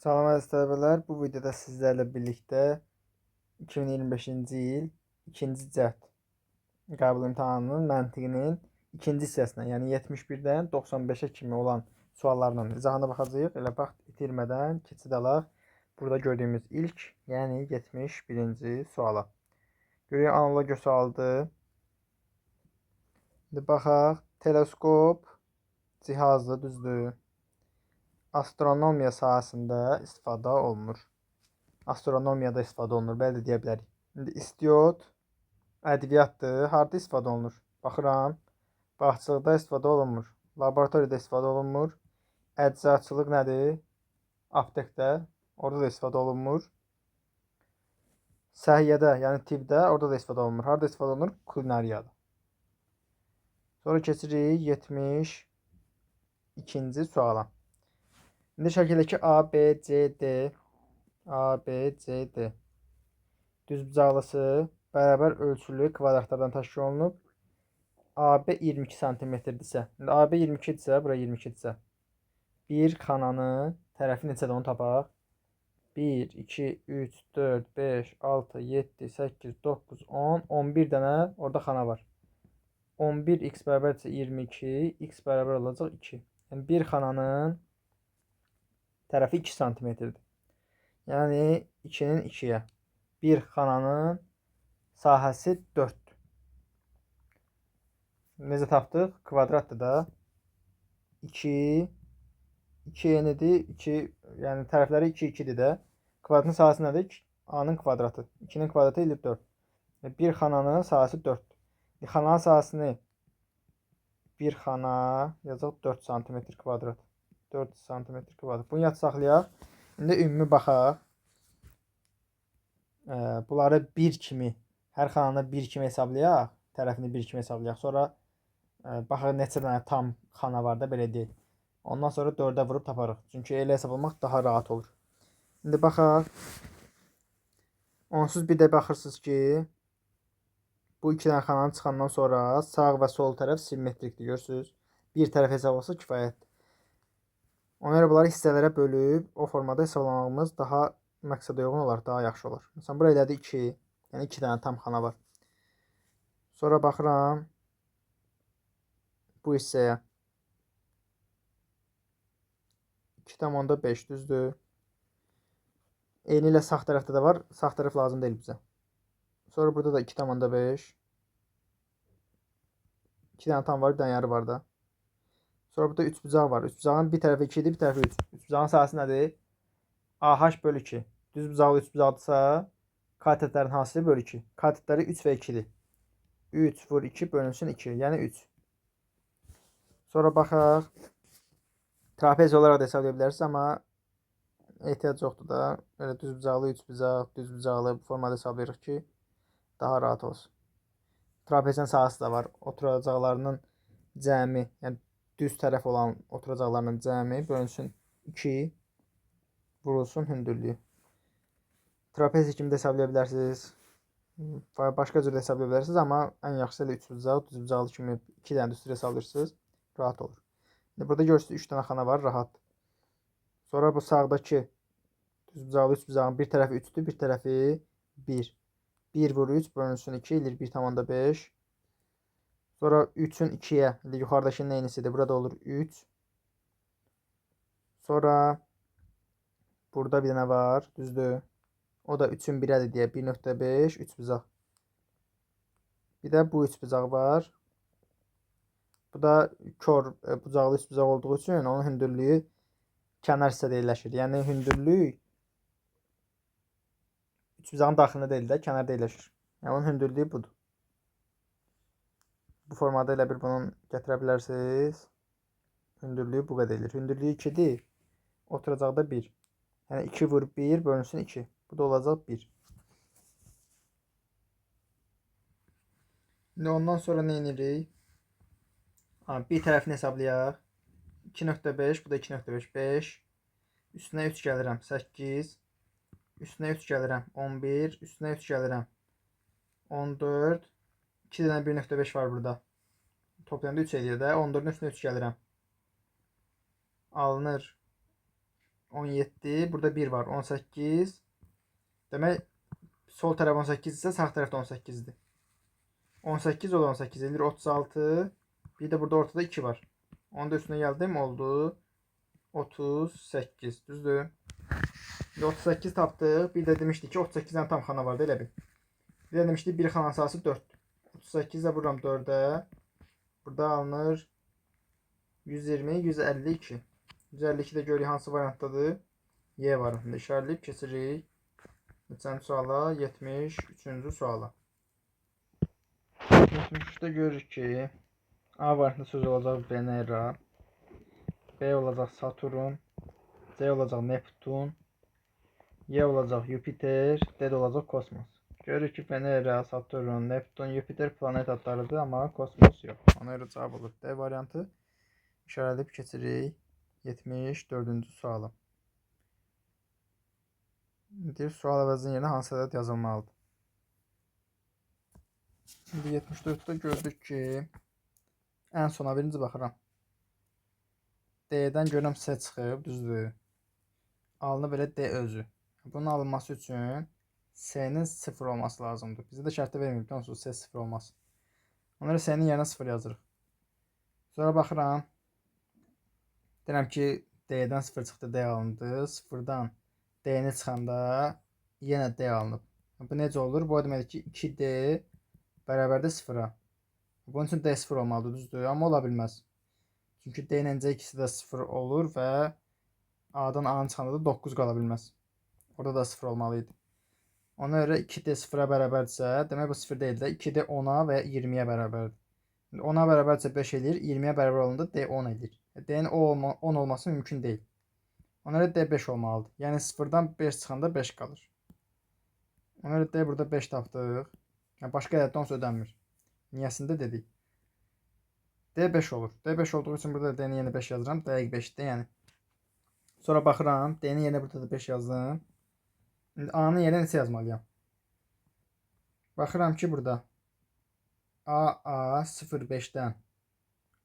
Salam əziz tələbələr, bu videoda sizlərlə birlikdə 2025-ci il 2-ci cəhd qəbul imtahanının məntiqinin 2-ci hissəsinə, yəni 71-dən 95-ə kimi olan suallarının izahına baxacağıq. Elə vaxt itirmədən keçid alaq. Burada gördüyümüz ilk, yəni 71-ci suala. Görək analogiya sualıdır. İndi baxaq, teleskop cihazı düzdür. Astronomiya sahəsində istifadə olunur. Astronomiyada istifadə olunur, belə də deyə bilərik. İndi istiot ədviyyatdır. Harda istifadə olunur? Baxıram. Bağçılıqda istifadə olunmur. Laboratoriyada istifadə olunmur. Əczaçılıq nədir? Aptekdə. Orada da istifadə olunmur. Səhiyyədə, yəni tibbdə, orada da istifadə olunmur. Harda istifadə olunur? Kulinariyada. Sonra keçirik 72-ci suala. İndi şəkildəki ABCD düzbucaqlısı bərabər ölçülü kvadratlardan təşkil olunub. AB 22 cm-dirsə, indi AB 22-dirsə, bura 22-dirsə, bir xananın tərəfi neçədir onu tapaq. 1, 2, 3, 4, 5, 6, 7, 8, 9, 10, 11 dənə orada xana var. 11 x bərabərdirsə 22, x bərabər olacaq 2. Yəni bir xananın tərəfi 2 cm-dir. Yəni 2-nin 2-yə. Bir xananın sahəsi 4-dür. Necə tapdıq? Kvadratdır da. 2 yenidir. 2, yəni tərəfləri 2, 2-dir də. Kvadratın sahəsi nədir? A-nın kvadratı. 2-nin kvadratı ilə 4. Bir xananın sahəsi 4-dür. Xananın sahəsini bir xana yazaq 4 cm kvadrat. 4 cm kvadrat. Bunu yad saxlayaq. İndi ümumi baxaq. Bunları 1 kimi, hər xananı 1 kimi hesablayaq. Tərəfini 1 kimi hesablayaq. Sonra baxaq neçə dənə tam xana var da, belə deyək. Ondan sonra 4-ə vurub taparıq. Çünki elə hesablamaq daha rahat olur. İndi baxaq. Onsuz bir də baxırsınız ki, bu 2 dənə xananın çıxandan sonra sağ və sol tərəf simmetrikdir. Görürsünüz. Bir tərəf hesablasaq kifayətdir. Ona görə bunları hissələrə bölüb o formada hesablamağımız daha məqsədə uyğun olar, daha yaxşı olur. Məsələn, bura elədi 2, yəni 2 dənə tam xana var. Sonra baxıram bu hissəyə. 2,5 düzdür. Eyni ilə sağ tərəfdə də var. Sağ tərəf lazım deyil bizə. Sonra burada da 2,5. 2 dənə tam var, bir dənə yarı var da. Sonra burada 3 bucaq var. 3 bucağın bir tərəfi 2 idi, bir tərəfi 3. 3 bucağın sahəsi nədir? AH bölü 2. Düz bucaqlı 3 bucaqdırsa katetlərin hasili bölü 2. Katetləri 3 və 2-dir. 3 vur 2 bölünsün 2. Yəni 3. Sonra baxaq. Trapez olaraq da hesablaya bilərsiniz, amma ehtiyac yoxdur da. Elə düz bucaqlı 3 bucaq, düz bucaqlı bu formada hesablayırıq ki, daha rahat olsun. Trapezin sahəsi də var. Oturacaqlarının cəmi, yəni düz tərəf olan oturacaqlarının cəmi bölünsün 2, vurulsun hündürlüyü. Trapezi kimi də hesablaya bilərsiniz. Başqa cür də hesablaya bilərsiniz, amma ən yaxşısı elə 3 bucaq, düz bucaqlı kimi 2 dənə düz hesablayırsınız, rahat olur. İndi burada görürsünüz 3 dənə xana var, rahat. Sonra bu sağdakı düz bucaqlı 3 bucağın bir tərəfi 3-dür, bir tərəfi 1. 1 vur 3 bölünsün 2 ilə 1,5. Sonra 3-ün 2-yə, yuxarıdakının eynisidir. Burada olur 3. Sonra burada bir dənə var, düzdür. O da 3-ün 1-ədir deyə 1,5, 3 bucaq. Bir də bu 3 bucaq var. Bu da kör bucaqlı 3 bucaq olduğu üçün onun hündürlüyü kənar hissədə yerləşir. Yəni hündürlük 3 bucağın daxilində deyil də, kənarda yerləşir. Yəni onun hündürlüyü budur. Bu formada elə bir bunun gətirə bilərsiniz. Hündürlüyü bu qədər edir. Hündürlüyü 2-dir. Oturacaqda 1. Yəni 2 vur 1 bölünsün 2. Bu da olacaq 1. İndi ondan sonra nə edirik? Bir tərəfini hesablayaq. 2,5, bu da 2,5, 5. Üstünə 3 gəlirəm, 8. Üstünə 3 gəlirəm, 11. Üstünə 3 gəlirəm, 14. 2 dənə 1,5 var burada. Toplayanda 3 edir də. 14-ün üstünə 3 gəlirəm. Alınır 17. Burada 1 var. 18. Demek sol taraf 18 ise sağ tarafta 18'dir. 18 o da 18 edir. 36. Bir de burada ortada 2 var. Onu da üstüne geldim. Oldu. 38. Düzdür. 38 tapdıq. Bir də demişdik ki 38-dən tam xana vardı elə bil. Bir də demişdik bir xananın sayısı 4. 38 də vururam 4-ə. Burada alınır 120, 152. 152 də görək hansı variantdadır. Y variantında işarələyib keçirik. Neçənci suala? 73-cü suala. 73-də görürük ki A variantında söz olacaq Venera, B olacaq Saturn, C olacaq Neptun, Y olacaq Jupiter, D də olacaq kosmos. Görürük ki Venera, Saturn, Neptun, Jupiter planet adlarıdır, amma kosmos yox. Ona görə cavab olur D variantı. İşarələyib keçirik 74-cü suala. İndi sual əvəzinin yerinə hansı ədəd yazılmalıdır? Şimdi 74'te gördük ki en sona birinci baxıram. D'dən görürəm S çıxıb, düzdür. Alınıb belə D özü. Bunun alınması üçün S'nin 0 olması lazımdır. Bizə də şərtdə verməyib ki, onsuz S 0 olmaz. Ona görə S'nin yerinə 0 yazırıq. Sonra baxıram. Deyirəm ki D'dən 0 çıxdı, D alındı. 0-dan D'ni çıxanda yenə D alınıb. Bu necə olur? Bu demək ki 2D bərabərdə 0-a. Bunun üçün D 0 olmalıdır, düzdür? Amma ola bilməz. Çünki D ilə C ikisi də 0 olur və A'dan A'nın çıxanda da 9 qala bilməz. Orada da 0 olmalıydı. Ona görə 2D 0-a bərabərdirsə, demək bu 0 deyil də 2D 10-a və 20-yə bərabərdir. 10-a bərabərdirsə 5 eləyir, 20-yə bərabər olanda D 10 eləyir. D'nin 10 olması mümkün deyil. Ona görə D 5 olmalıdır. Yəni 0-dan 5 çıxanda 5 qalır. Ona görə D burada 5 tapdıq. Yəni başqa ədəddən onsuz ödənmir. Niyəsində dedik. D 5 olur. D 5 olduğu üçün burada D'nin yerinə 5 yazıram. Dəqiq 5-dir yəni. Sonra baxıram. D'nin yerinə burada da 5 yazdım. İndi A'nın yerinə neçə yazmalıyam? Baxıram ki burada A 05-dən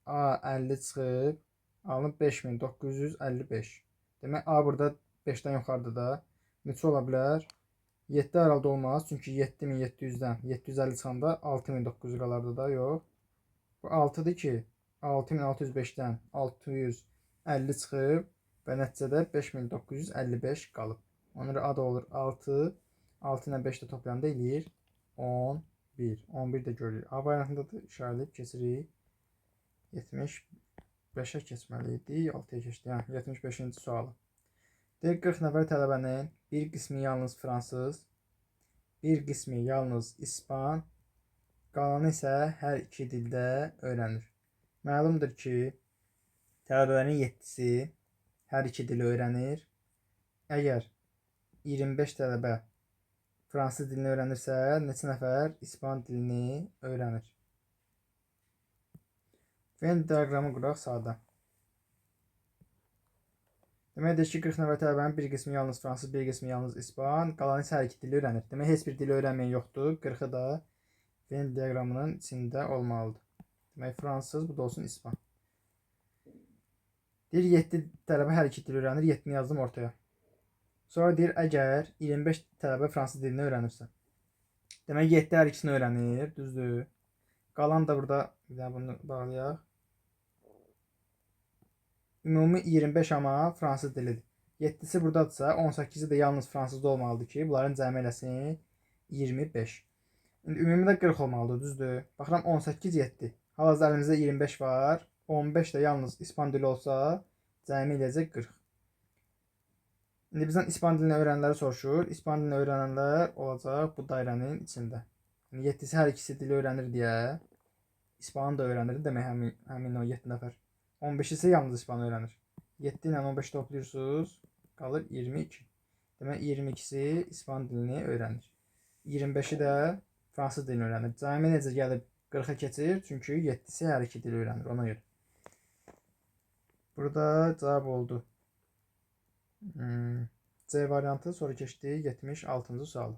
A 50 çıxıb alınıb 5955. Demək A burada 5-dən yuxarıda da neçə ola bilər? 7 aralıda olmaz. Çünki 7700-dən 750 çıxanda 6900 qalardı da, yox. Bu 6-dır ki 6605-dən 650 çıxıb və nəticədə 5955 qalıb. Ona görə A da olur 6. 6 ilə 5 də toplayanda eləyir 11. 11 də görürük. A variantında da işarələyib keçirik. 75-ə keçməli idi. 6-ya keçdik. Yəni 75-ci sualı. Deyir 40 nəfər tələbənin bir qismi yalnız fransız, bir qismi yalnız ispan, qalanı isə hər iki dildə öyrənir. Məlumdur ki, tələbələrin 7-si hər iki dili öyrənir. Əgər 25 tələbə fransız dilini öyrənirsə, neçə nəfər ispan dilini öyrənir? Venn diaqramı quraq sadə. Deməkdir ki, 40 nəfər tələbənin bir qismi yalnız fransız, bir qismi yalnız ispan, qalanı isə hər iki dili öyrənir. Demək, heç bir dili öyrənməyən yoxdur. 40-ı da Venn diaqramının içində olmalıdır. Demək, fransız, bu da olsun ispan. Deyir, 7 tələbə hər iki dili öyrənir. 7-ni yazdım ortaya. Sonra deyir, əgər 25 tələbə fransız dilini öyrənirsə. Demək, 7 hər ikisini öyrənir, düzdür. Qalan da burada, bir daha bunu bağlayaq. Ümumi 25 amma fransız dilidir. 7-si buradadırsa 18-i də yalnız fransızda olmalıdır ki, bunların cəmi eləsin 25. İndi ümumidə 40 olmalıdır, düzdür. Baxıram 18 7. Hal-hazırda əlimizdə 25 var. 15 də yalnız ispan dili olsa cəmi eləyəcək 40. İndi bizdən ispan dilini öyrənənləri soruşur. İspan dilini öyrənənlər olacaq bu dairənin içində. Yəni 7-si hər ikisi dili öyrənir deyə ispanı da öyrənir. Demək həmin o 7 nəfər. 15 ise yalnız ispan öğrenir. 7 ile 15 topluyorsunuz. Kalır 22. Demek 22'si ispan dilini öğrenir. 25'i de fransız dilini öğrenir. Cəmi necə gəlib 40'a keçir? Çünkü 7'si hər iki dili öğrenir. Ona göre. Burada cevap oldu. C variantı. Sonra keçdi 76-cı sualı.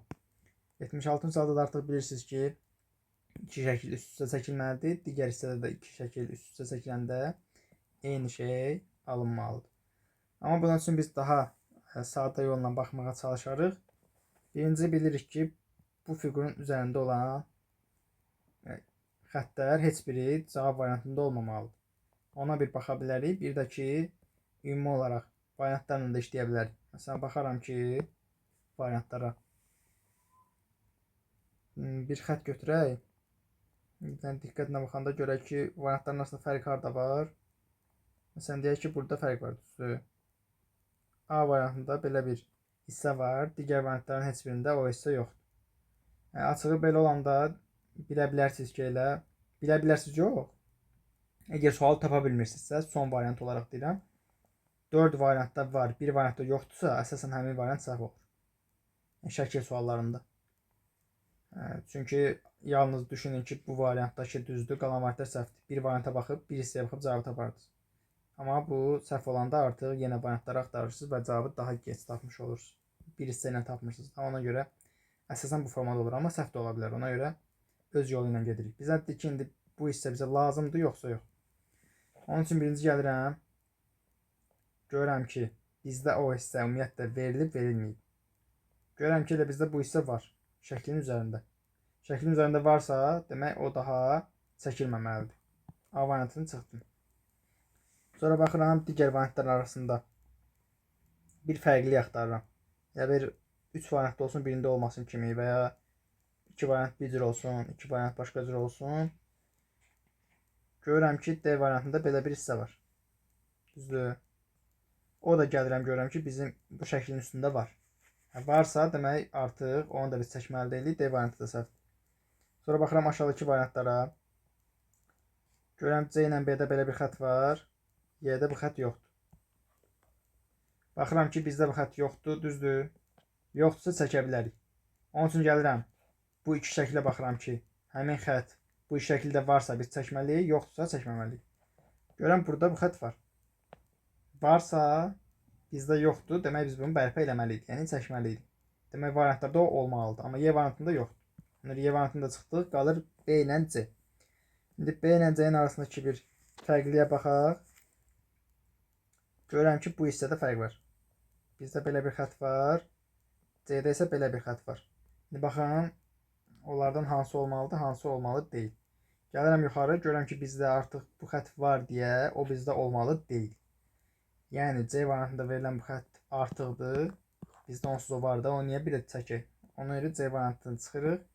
76-cı sualda da artıq bilirsiniz ki 2 şəkil üst-üstə çəkilməlidir. Digər hissədə də 2 şəkil üst-üstə çəkiləndə eyni şey alınmalıdır. Ama bunun için biz daha sadə yolla baxmağa çalışarıq. Birinci bilirik ki, bu fiqurun üzərində olan xəttlər heç biri cavab variantında olmamalıdır. Ona bir baxa bilərik. Bir də ki, ümumi olaraq variantlarla da işləyə bilərik. Məsələn, baxaram ki, variantlara bir xətt götürək. Diqqətlə baxanda görək ki, variantların arasında fərq harda var. Məsələn, deyək ki, burada fərq var. Düzdür. A variantında belə bir hissə var. Digər variantların heç birində o hissə yoxdur. Açığı belə olanda bilə bilərsiniz ki, bilə bilərsiniz yox. Əgər sualı tapa bilmirsinizsə, son variant olaraq deyirəm. 4 variantda var, bir variantda yoxdursa, əsasən həmin variant səhv olur. Şəkil suallarında. Çünki yalnız düşünün ki, bu variantdakı düzdür, qalan variantlar səhvdir. Bir varianta baxıb, bir hissəyə baxıb cavabı tapardınız. Amma bu səhv olanda artıq yenə variantları axtarırsınız və cavabı daha gec tapmış olursunuz. Bir hissə ilə tapmırsınız. Ona görə əsasən bu formada olur, amma səhv də ola bilər. Ona görə öz yolu ilə gedirik. Bizə dedik ki, indi bu hissə bizə lazımdır, yoxsa yox. Onun üçün birinci gəlirəm. Görürəm ki, bizdə o hissə ümumiyyətlə verilib, verilməyib. Görürəm ki, elə bizdə bu hissə var. Şəklin üzərində. Şəklin üzərində varsa, demək o daha çəkilməməlidir. A variantını çıxdım. Sonra baxıram digər variantlar arasında bir fərqli axtarıram. Ya bir 3 variantda olsun, birində olmasın kimi və ya 2 variant bir cür olsun, 2 variant başqa cür olsun. Görürəm ki, D variantında belə bir hissə var. Düzdür. O da gəlirəm, görürəm ki, bizim bu şəklin üstündə var. Varsa, demək artıq onu da biz çəkməli deyilik. D variantı da səhvdir. Sonra baxıram aşağıdakı variantlara. Görürəm C ilə B-də belə bir xətt var. Y-də bu xətt yoxdur. Baxıram ki, bizdə bu xətt yoxdur, düzdür. Yoxdursa çəkə bilərik. Onun üçün gəlirəm. Bu iki şəklə baxıram ki, həmin xətt bu şəkildə varsa biz çəkməliyik, yoxdursa çəkməməliyik. Görürəm, burada bu xətt var. Varsa, bizdə yoxdur, demək biz bunu bərpa eləməliyik, yəni çəkməliyik. Demək variantlarda o olmalıdır, amma Y variantında yoxdur. Yəni Y variantında çıxdıq, qalır B ilə C. İndi B ilə C-nin arasındakı bir fərqliyə baxaq. Görürəm ki, bu hissədə fərq var. Bizdə belə bir xətt var, C-də isə belə bir xətt var. İndi baxın, onlardan hansı olmalıdır, hansı olmalı deyil. Gəlirəm yuxarı, görürəm ki, bizdə artıq bu xətt var deyə o bizdə olmalı deyil. Yəni C variantında verilən bu xətt artıqdır. Bizdə onsuz o var da, onu niyə bir də çəkək? Ona görə C variantını çıxırıq.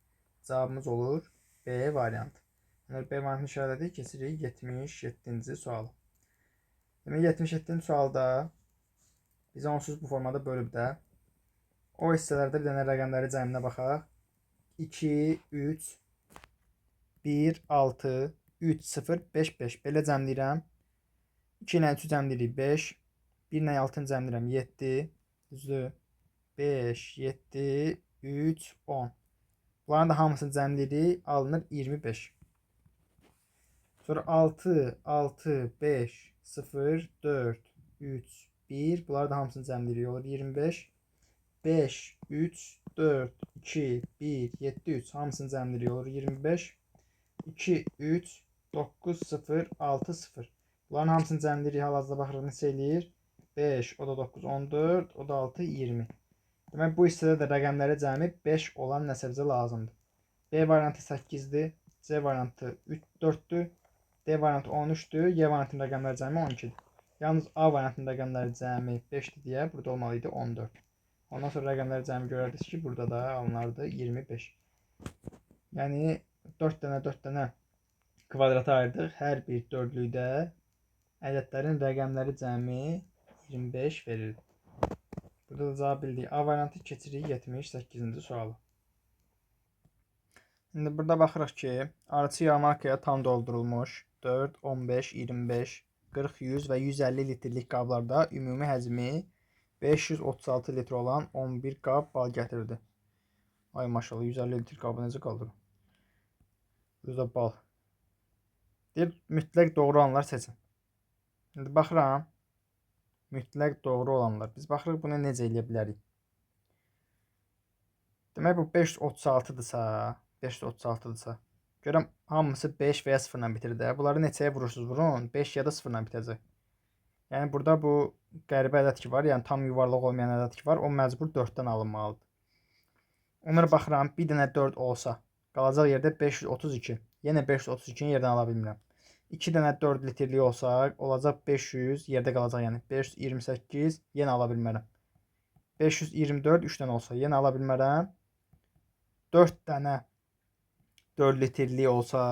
Cavabımız olur B variantı. Yəni B variantını işarələdik, keçirik 77-ci suala. Demək 77-ci sualda bizə onsuz bu formada bölüb də o hissələrdə bir dənə rəqəmləri cəminə baxaq. 2, 3, 1, 6, 3, 0, 5, 5. Belə cəmləyirəm. 2 ilə 3-ü cəmləyirik 5. 1 ilə 6-nı cəmləyirəm 7. Düzdür. 5, 7, 3, 10. Bunların da hamısını cəmləyirik. Alınır 25. Sonra 6, 6, 5, 0, 4, 3, 1. Bunları da hamısını cəmləyirik. Olur 25. 5, 3, 4, 2, 1, 7, 3. Hamısını cəmləyirik. Olur 25. 2, 3, 9, 0, 6, 0. Bunların hamısını cəmləyirik. Hal-hazırda baxırıq neçə eləyir? 5, o da 9, 14, o da 6, 20. Demək, bu hissədə də rəqəmləri cəmi 5 olan nəsə bizə lazımdır. B variantı 8-dir. C variantı 4-dür. D variantı 13-dür. Y variantının rəqəmləri cəmi 12-dir. Yalnız A variantının rəqəmləri cəmi 5-dir deyə burada olmalıydı 14. Ondan sonra rəqəmləri cəmi görərdiniz ki, burada da alınardı 25. Yəni 4 dənə kvadrata ayırdıq. Hər bir dördlükdə ədədlərin rəqəmləri cəmi 25 verir. Burada da cavab bildik. A variantı keçirik 78-ci suala. İndi burada baxırıq ki, arıçı yarmarkaya tam doldurulmuş 4, 15, 25, 40, 100 və 150 litrlik qablarda ümumi həcmi 536 litr olan 11 qab bal gətirdi. Ay maşallah, 150 litr qabı necə qaldırır? Burada bal. Deyir, mütləq doğru olanlar seçin. İndi baxıram, mütləq doğru olanlar. Biz baxırıq, bunu necə eləyə bilərik? Demək, bu 536-dırsa, 536-dırsa, görəm, hamısı 5 və ya 0 ilə bitir də. Bunları neçəyə vurursunuz, vurun, 5 ya da 0 ilə bitəcək. Yəni, burada bu qəribə ədəd ki var, yəni tam yuvarlaq olmayan ədəd ki var, o məcbur 4-dən alınmalıdır. Onlara baxıram, bir dənə 4 olsa, qalacaq yerdə 532. Yenə 532-ni yerdən ala bilmirəm. 2 dənə 4 litrlik olsa, olacaq 500, yerdə qalacaq yəni 528, yenə ala bilmərəm. 524 3 dənə olsa, yenə ala bilmərəm. 4 dənə 4 litrlik olsa,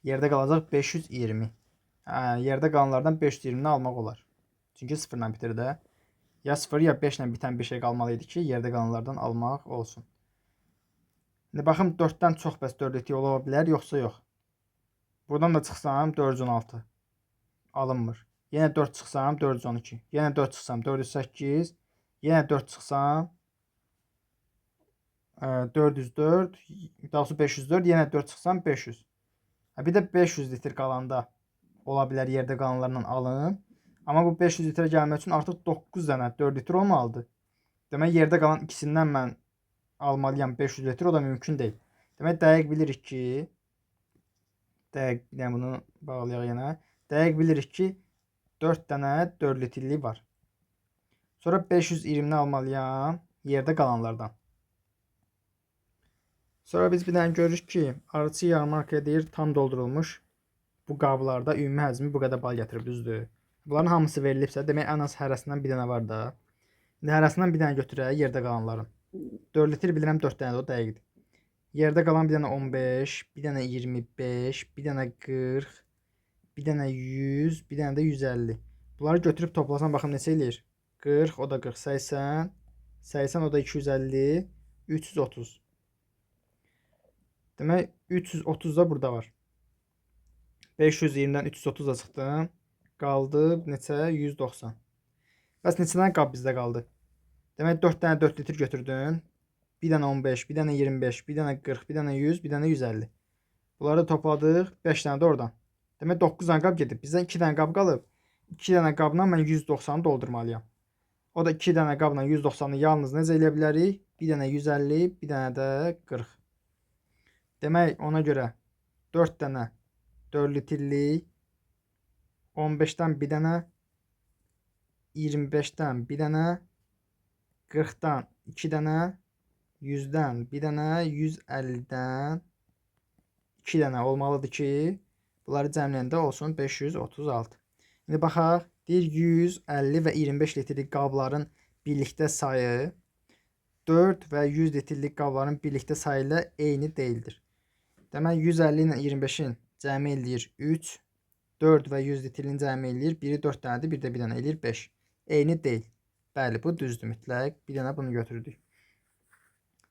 yerdə qalacaq 520. Yerdə qalanlardan 520-ni almaq olar. Çünki 0 ilə bitir də. Ya 0 ya 5 ilə bitən bir şey qalmalı idi ki, yerdə qalanlardan almaq olsun. İndi baxım 4-dən çox bəs 4 litr ola bilər, yoxsa yox. Buradan da çıxsam 416 alınmır. Yenə 4 çıxsam 412. Yenə 4 çıxsam 408. Yenə 4 çıxsam 404. Daha sonra 504. Yenə 4 çıxsam 500. Bir də 500 litr qalanda ola bilər yerdə qalanlarla alın. Amma bu 500 litrə gəlmək üçün artıq 9 dənə 4 litr olmalıdır. Demək yerdə qalan ikisindən mən almalıyam 500 litr, o da mümkün deyil. Demək dəqiq bilirik ki, bunu bağlayaq yenə. Dəqiq bilirik ki 4 dənə 4 litrlik var. Sonra 520-ni almalıyam yerdə qalanlardan. Sonra biz bir dənə görürük ki, Arçı yarmarkaya deyir tam doldurulmuş bu qablarda ümumi həcmi bu qədər bal gətirib, düzdür. Bunların hamısı verilibsə, demək ən az hərəsindən bir dənə var da. İndi hərəsindən bir dənə götürək yerdə qalanların. 4 litr bilirəm 4 dənə də o dəqiqdir. Yerdə qalan bir dənə 15, bir dənə 25, bir dənə 40, bir dənə 100, bir dənə də 150. Bunları götürüb toplasam baxım neçə eləyir? 40, o da 40, 80, 80 o da 250, 330. Demək 330 da burada var. 520-dən 330 da çıxdım. Qaldı neçə? 190. Bəs neçə dənə qab bizdə qaldı? Demək 4 dənə 4 litr götürdün. Bir dənə 15, bir dənə 25, bir dənə 40, bir dənə 100, bir dənə 150. Bunları topladıq. 5 dənə də oradan. Demək 9 dənə qab gedib. Bizdən 2 dənə qab qalıb. 2 dənə qabla mən 190-ı doldurmalıyam. O da 2 dənə qabla 190-ı yalnız necə eləyə bilərik? Bir dənə 150, bir dənə də 40. Demək ona görə 4 dənə 4 litrlik, 15-dən bir dənə, 25-dən bir dənə, 40-dan 2 dənə, 100-dən bir dənə, 150-dən 2 dənə olmalıdır ki, bunları cəmləyəndə olsun 536. İndi baxaq, deyir 150 və 25 litrlik qabların birlikdə sayı 4 və 100 litrlik qabların birlikdə sayı ilə eyni deyildir. Demək 150 ilə 25-in cəmi eləyir 3. 4 və 100 litrinin cəmi eləyir. Biri 4 dənədir, bir də bir dənə eləyir 5. Eyni deyil. Bəli, bu düzdür mütləq. Bir dənə bunu götürdük.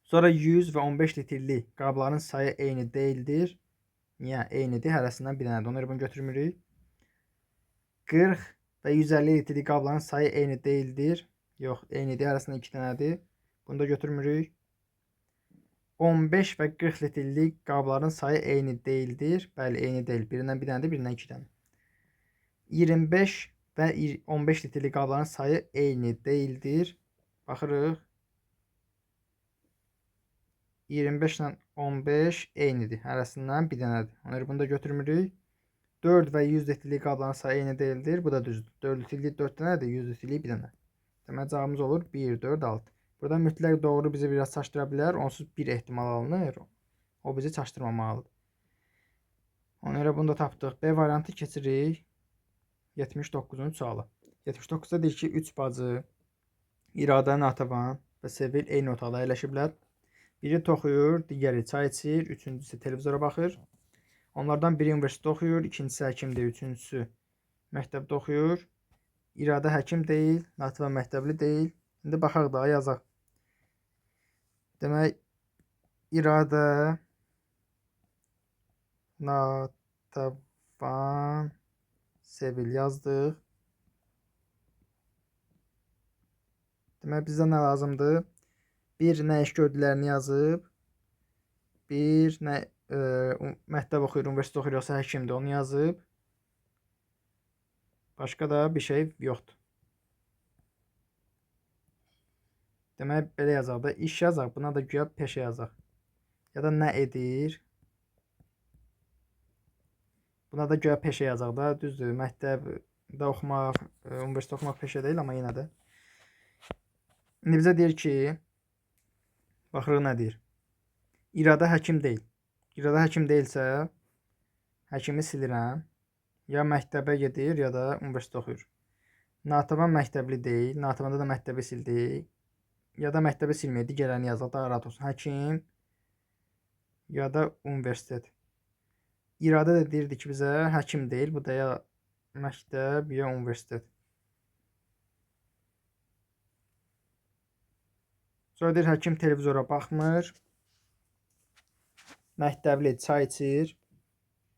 Sonra 100 və 15 litrli qabların sayı eyni deyildir. Niyə? Eynidir. Hərəsindən bir dənədir. Onları bunu götürmürük. 40 və 150 litrli qabların sayı eyni deyildir. Yox, eynidir. Hərəsindən 2 dənədir. Bunu da götürmürük. 15 və 40 litrlik qabların sayı eyni deyildir. Bəli, eyni deyil. Birindən bir dənədir, birindən 2 dənə. 25 və 15 litrlik qabların sayı eyni deyildir. Baxırıq. 25 ilə 15 eynidir. Hərəsindən bir dənədir. Onları bunu da götürmürük. 4 və 100 litrlik qabların sayı eyni deyildir. Bu da düzdür. 4 litrlik 4 dənədir, 100 litrlik bir dənə. Demək cavabımız olur 1, 4, 6. Burada mütləq doğru bizi biraz çaşdıra bilər. Onsuz bir ehtimal alınır. O bizi çaşdırmamalıdır. Ona görə bunu da tapdıq. B variantı keçirik. 79-cu sualı. 79-da deyir ki, 3 bacı İradə, Natəvan və Sevil eyni otaqda əyləşiblər. Biri toxuyur, digəri çay içir, üçüncüsü televizora baxır. Onlardan biri universitetdə oxuyur, ikincisi həkimdir, üçüncüsü məktəbdə oxuyur. İradə həkim deyil, Natəvan məktəbli deyil. İndi baxaq da, yazaq. Demək, İradə, Natəvan, Sevil yazdıq. Demək, bizə nə lazımdır? Bir, nə iş gördüklərini yazıb. Bir, nə məktəb oxuyur, universitet oxuyur, yoxsa həkimdir, onu yazıb. Başqa da bir şey yoxdur. Demək, belə yazaq da, iş yazaq, buna da güya peşə yazaq. Ya da nə edir? Buna da güya peşə yazaq da, düzdür, məktəb da oxumaq, universitet oxumaq peşə deyil, amma yenə də. İndi bizə deyir ki, baxırıq nə deyir. İradə həkim deyil. İradə həkim deyilsə, həkimi silirəm. Ya məktəbə gedir, ya da universitet oxuyur. Natəvan məktəbli deyil. Natəvanda da məktəbi sildik. Ya da məktəbi silməyək, digərlərini yazaq, daha rahat olsun. Həkim, ya da universitet. İradə də deyirdi ki, bizə həkim deyil. Bu da ya məktəb, ya universitet. Sonra deyir, həkim televizora baxmır. Məktəbli çay içir.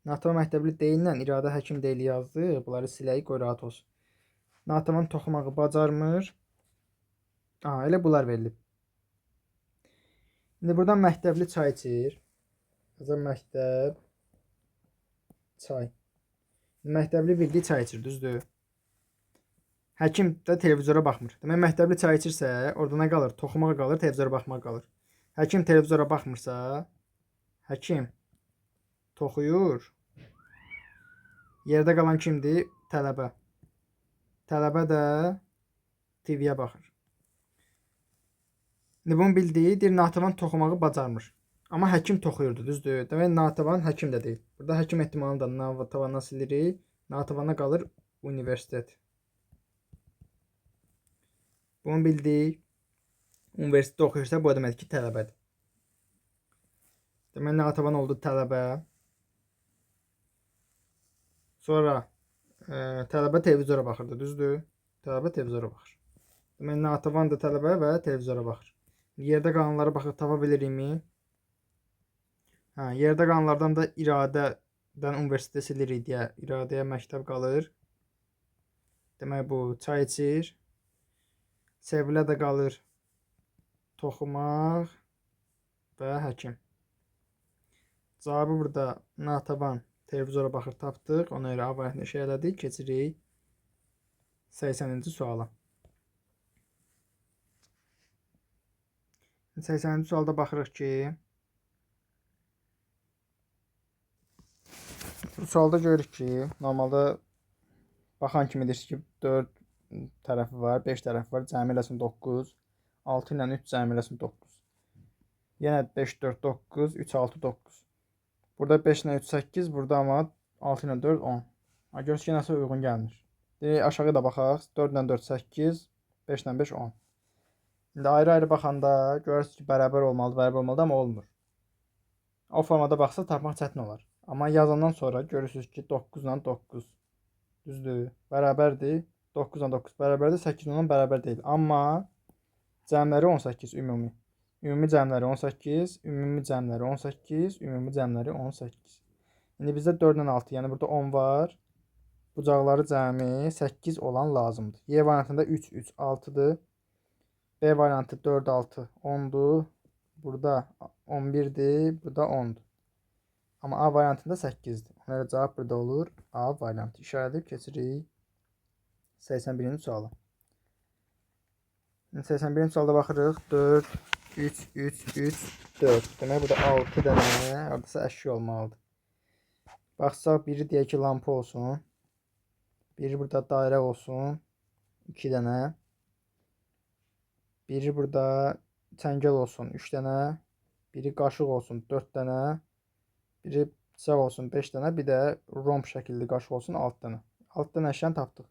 Natəvan məktəbli deyillə İradə həkim deyil yazdı. Bunları siləyik, qoy rahat olsun. Natəvan toxumağı bacarmır. Aha, elə bunlar verilib. İndi buradan məktəbli çay içir. Yazaq məktəb, çay. Məktəbli bildiyi çay içir, düzdür? Həkim də televizora baxmır. Demək, məktəbli çay içirsə, orada nə qalır? Toxumaq qalır, televizora baxmaq qalır. Həkim televizora baxmırsa, həkim toxuyur. Yerdə qalan kimdir? Tələbə. Tələbə də TV-yə baxır. İndi bunu bildiyi, deyir, Natəvan toxumağı bacarmır. Amma həkim toxuyurdu, düzdür? Demək, Natəvan həkim də deyil. Burada həkim ehtimalını da Natəvandan silirik. Natəvana qalır universitet. Bunu bildik. Universitetdə oxuyursa, bu deməkdir ki, tələbədir. Demək, Natəvan oldu tələbə. Sonra tələbə televizora baxırdı, düzdür? Tələbə televizora baxır. Demək, Natəvan da tələbə və televizora baxır. Yerdə qalanlara baxıb tapa bilirikmi? Hə, yerdə qalanlardan da iradədən universiteti silirik deyə iradəyə məktəb qalır. Demək, bu çay içir. Sevilə də qalır toxumaq və həkim. Cavabı burada Natəvan televizora baxır tapdıq. Ona görə A variantını şey elədik. Keçirik 80-ci suala. 80-ci sualda baxırıq ki, bu sualda görürük ki, normalda baxan kimi deyir ki, 4 tərəfi var, 5 tərəfi var, cəmi eləsin 9, 6 ilə 3 cəmi eləsin 9. Yenə 5, 4, 9, 3, 6, 9. Burada 5 ilə 3, 8, burada amma 6 ilə 4, 10. Görürüz ki, nəsə uyğun gəlmir. Deyək, aşağı da baxaq, 4 ilə 4, 8, 5 ilə 5, 10. İndi ayrı-ayrı baxanda görürsünüz ki, bərabər olmalıdır, amma olmur. O formada baxsa tapmaq çətin olar. Amma yazandan sonra görürsünüz ki, 9 ilə 9, düzdür, bərabərdir. 9 ilə 9 bərabərdir, 8 ilə bərabər deyil. Amma cəmləri 18 ümumi. Ümumi cəmləri 18, ümumi cəmləri 18, ümumi cəmləri 18. İndi bizdə 4 ilə 6, yəni burada 10 var. Bucaqları cəmi 8 olan lazımdır. Y variantında 3, 3, 6-dır. B variantı 4, 6, 10'dur. Burada 11'dir. Burada 10'dur. Amma A variantında 8'dir. Ona görə cavab burada olur. A variantı. İşarə edib keçirik 81-ci suala. 81-ci sualda baxırıq. 4, 3, 3, 3, 4. Demək, burada 6 dənə, haradasa əşya olmalıdır. Baxsaq, biri deyək ki, lampa olsun. Biri burada dairə olsun. 2 dənə. Biri burada çəngəl olsun 3 dənə. Biri qaşıq olsun 4 dənə. Biri bıçaq olsun 5 dənə. Bir də romb şəkilli qaşıq olsun 6 dənə. 6 dənə əşyanı tapdıq.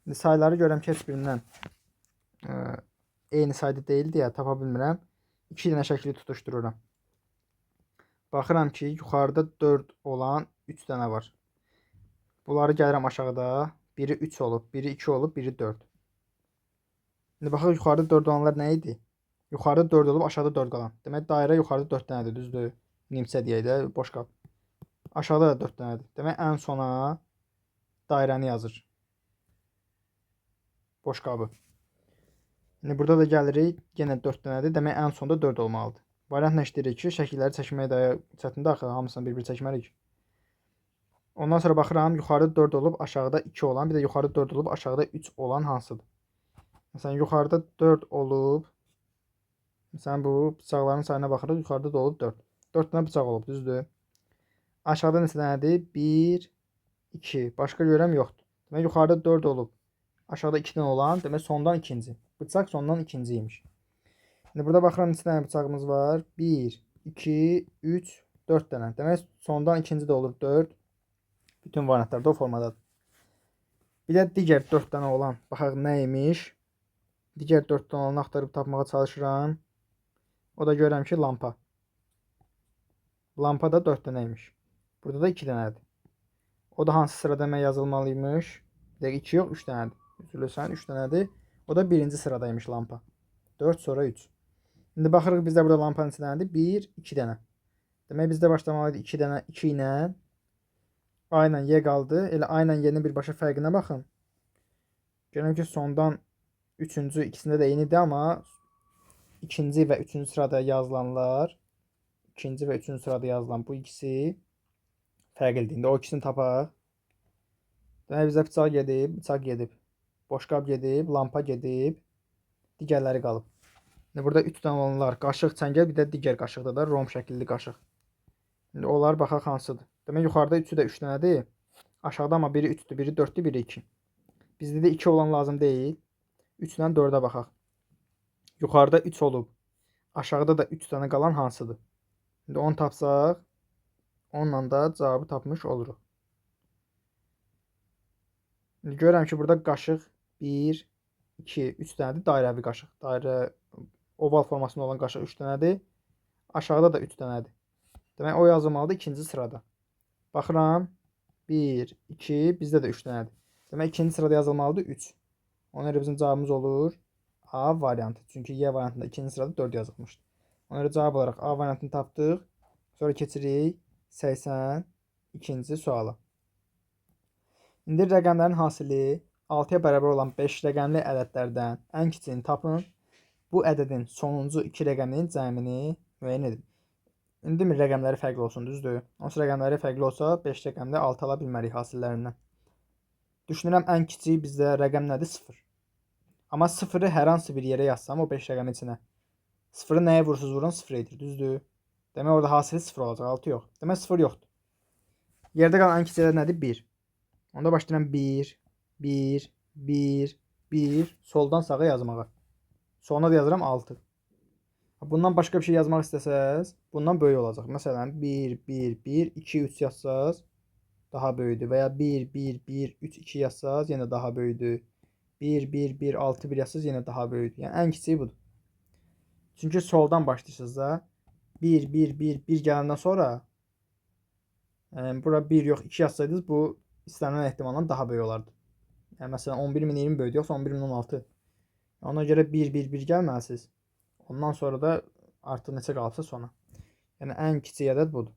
İndi sayıları görəm ki, heç birindən eyni sayda deyil deyə tapa bilmirəm. 2 dənə şəkli tutuşdururam. Baxıram ki, yuxarıda 4 olan 3 dənə var. Bunları gəlirəm aşağıda. Biri 3 olub, biri 2 olub, biri 4. İndi baxaq, yuxarıda 4 olanlar nə idi? Yuxarıda 4 olub, aşağıda 4 qalan. Demək, dairə yuxarıda 4 dənədir, düzdür? Nimçə deyək də, boş qab. Aşağıda da 4 dənədir. Demək, ən sona dairəni yazır. Boş qabı. İndi burada da gəlirik, yenə 4 dənədir. Demək, ən sonda 4 olmalıdır. Variant nə işləyirik ki, şəkilləri çəkmək də çətindir axı, hamısını bir-bir çəkməliyik. Ondan sonra baxıram, yuxarıda 4 olub, aşağıda 2 olan, bir də yuxarıda 4 olub, aşağıda 3 olan hansıdır? Məsələn, yuxarıda 4 olub, məsələn, bu bıçaqların sayına baxırıq, yuxarıda da olub 4. 4 dənə bıçaq olub, düzdür? Aşağıda neçə dənədir? 1, 2. Başqa görəm yoxdur. Demək yuxarıda 4 olub. Aşağıda 2 dənə olan, demək sondan ikinci. Bıçaq sondan ikinciymiş. İndi burada baxıram neçə dənə bıçağımız var. 1, 2, 3, 4 dənə. Demək sondan ikinci də olur 4. Bütün variantlarda o formadadır. Bir də digər 4 dənə olan, baxaq nə imiş. Digər 4 dənə olanı axtarıb tapmağa çalışıram. O da görürəm ki, lampa. Lampa da 4 dənəymiş. Burada da 2 dənədir. O da hansı sırada mən yazılmalıymış? Bir dəqiqə 2 yox, 3 dənədir. Üzülürsən, 3 dənədir. O da birinci sıradaymış lampa. 4 sonra 3. İndi baxırıq bizdə burada lampanın neçə dənədir? 1, 2 dənə. Demək bizdə başlamalıydı 2 dənə 2 ilə. A ilə Y qaldı. Elə A ilə Y-nin birbaşa fərqinə baxın. Görürəm ki, sondan 3-cü ikisində də eynidir, amma ikinci və 3-cü sırada yazılanlar, ikinci və 3-cü sırada yazılan bu ikisi fərqlidir. İndi o ikisini tapaq. Demək bizə bıçaq gedib, bıçaq gedib. Boşqab gedib, lampa gedib. Digərləri qalıb. İndi burada 3 dənə olanlar, qaşıq, çəngəl, bir də digər qaşıqda da rom şəkilli qaşıq. İndi onlar baxaq hansıdır. Demək yuxarıda 3-ü də 3 dənədir. Aşağıda amma biri 3-dür, biri 4-dür, biri 2. Bizdə də 2 olan lazım deyil. 3-dən 4-ə baxaq. Yuxarıda 3 olub. Aşağıda da 3 dənə qalan hansıdır? İndi 10 tapsaq, onunla da cavabı tapmış oluruq. İndi görürəm ki, burada qaşıq 1, 2, 3 dənədir. Dairəvi qaşıq. Dairə oval formasında olan qaşıq 3 dənədir. Aşağıda da 3 dənədir. Demək o yazılmalıdır ikinci sırada. Baxıram. 1, 2, bizdə də 3 dənədir. Demək ikinci sırada yazılmalıdır 3. Ona görə bizim cavabımız olur A variantı. Çünki Y variantında ikinci sırada 4 yazılmışdı. Ona görə cavab olaraq A variantını tapdıq. Sonra keçirik 82-ci suala. İndi rəqəmlərin hasili 6-ya bərabər olan 5 rəqəmli ədədlərdən ən kiçiyini tapın. Bu ədədin sonuncu 2 rəqəminin cəmini müəyyən edin. İndi rəqəmləri fərqli olsun, düzdür? Onsuz rəqəmləri fərqli olsa 5 rəqəmdə 6 ala bilmərik hasillərindən. Düşünürəm ən kiçik bizdə rəqəm nədir? 0. Amma 0-ı hər hansı bir yerə yazsam o 5 rəqəmin içinə. 0-ı nəyə vursuz vurun 0 edir, düzdür? Demək orada hasili 0 olacaq, 6 yox. Demək 0 yoxdur. Yerdə qalan ən kiçik ədəd nədir? 1. Onda başlayıram 1, 1, 1, 1, soldan sağa yazmağa. Sonra da yazıram 6. Bundan başqa bir şey yazmaq istəsəz, bundan böyük olacaq. Məsələn, 1, 1, 1, 2, 3 yazsaz daha böyükdür. Və ya 1, 1, 1, 3, 2 yazsaz yenə daha böyükdür. 1, 1, 1, 6, 1 yazsaz yenə daha böyükdür. Yəni ən kiçiyi budur. Çünki soldan başlayırsınız da. 1, 1, 1, 1 gələndən sonra bura 1 yox 2 yazsaydınız bu istənilən ehtimaldan daha böyük olardı. Yəni məsələn 11.020 böyükdür, yoxsa 11.016. Ona görə 1, 1, 1 gəlməlisiniz. Ondan sonra da artıq neçə qalıbsa sona. Yəni ən kiçik ədəd budur.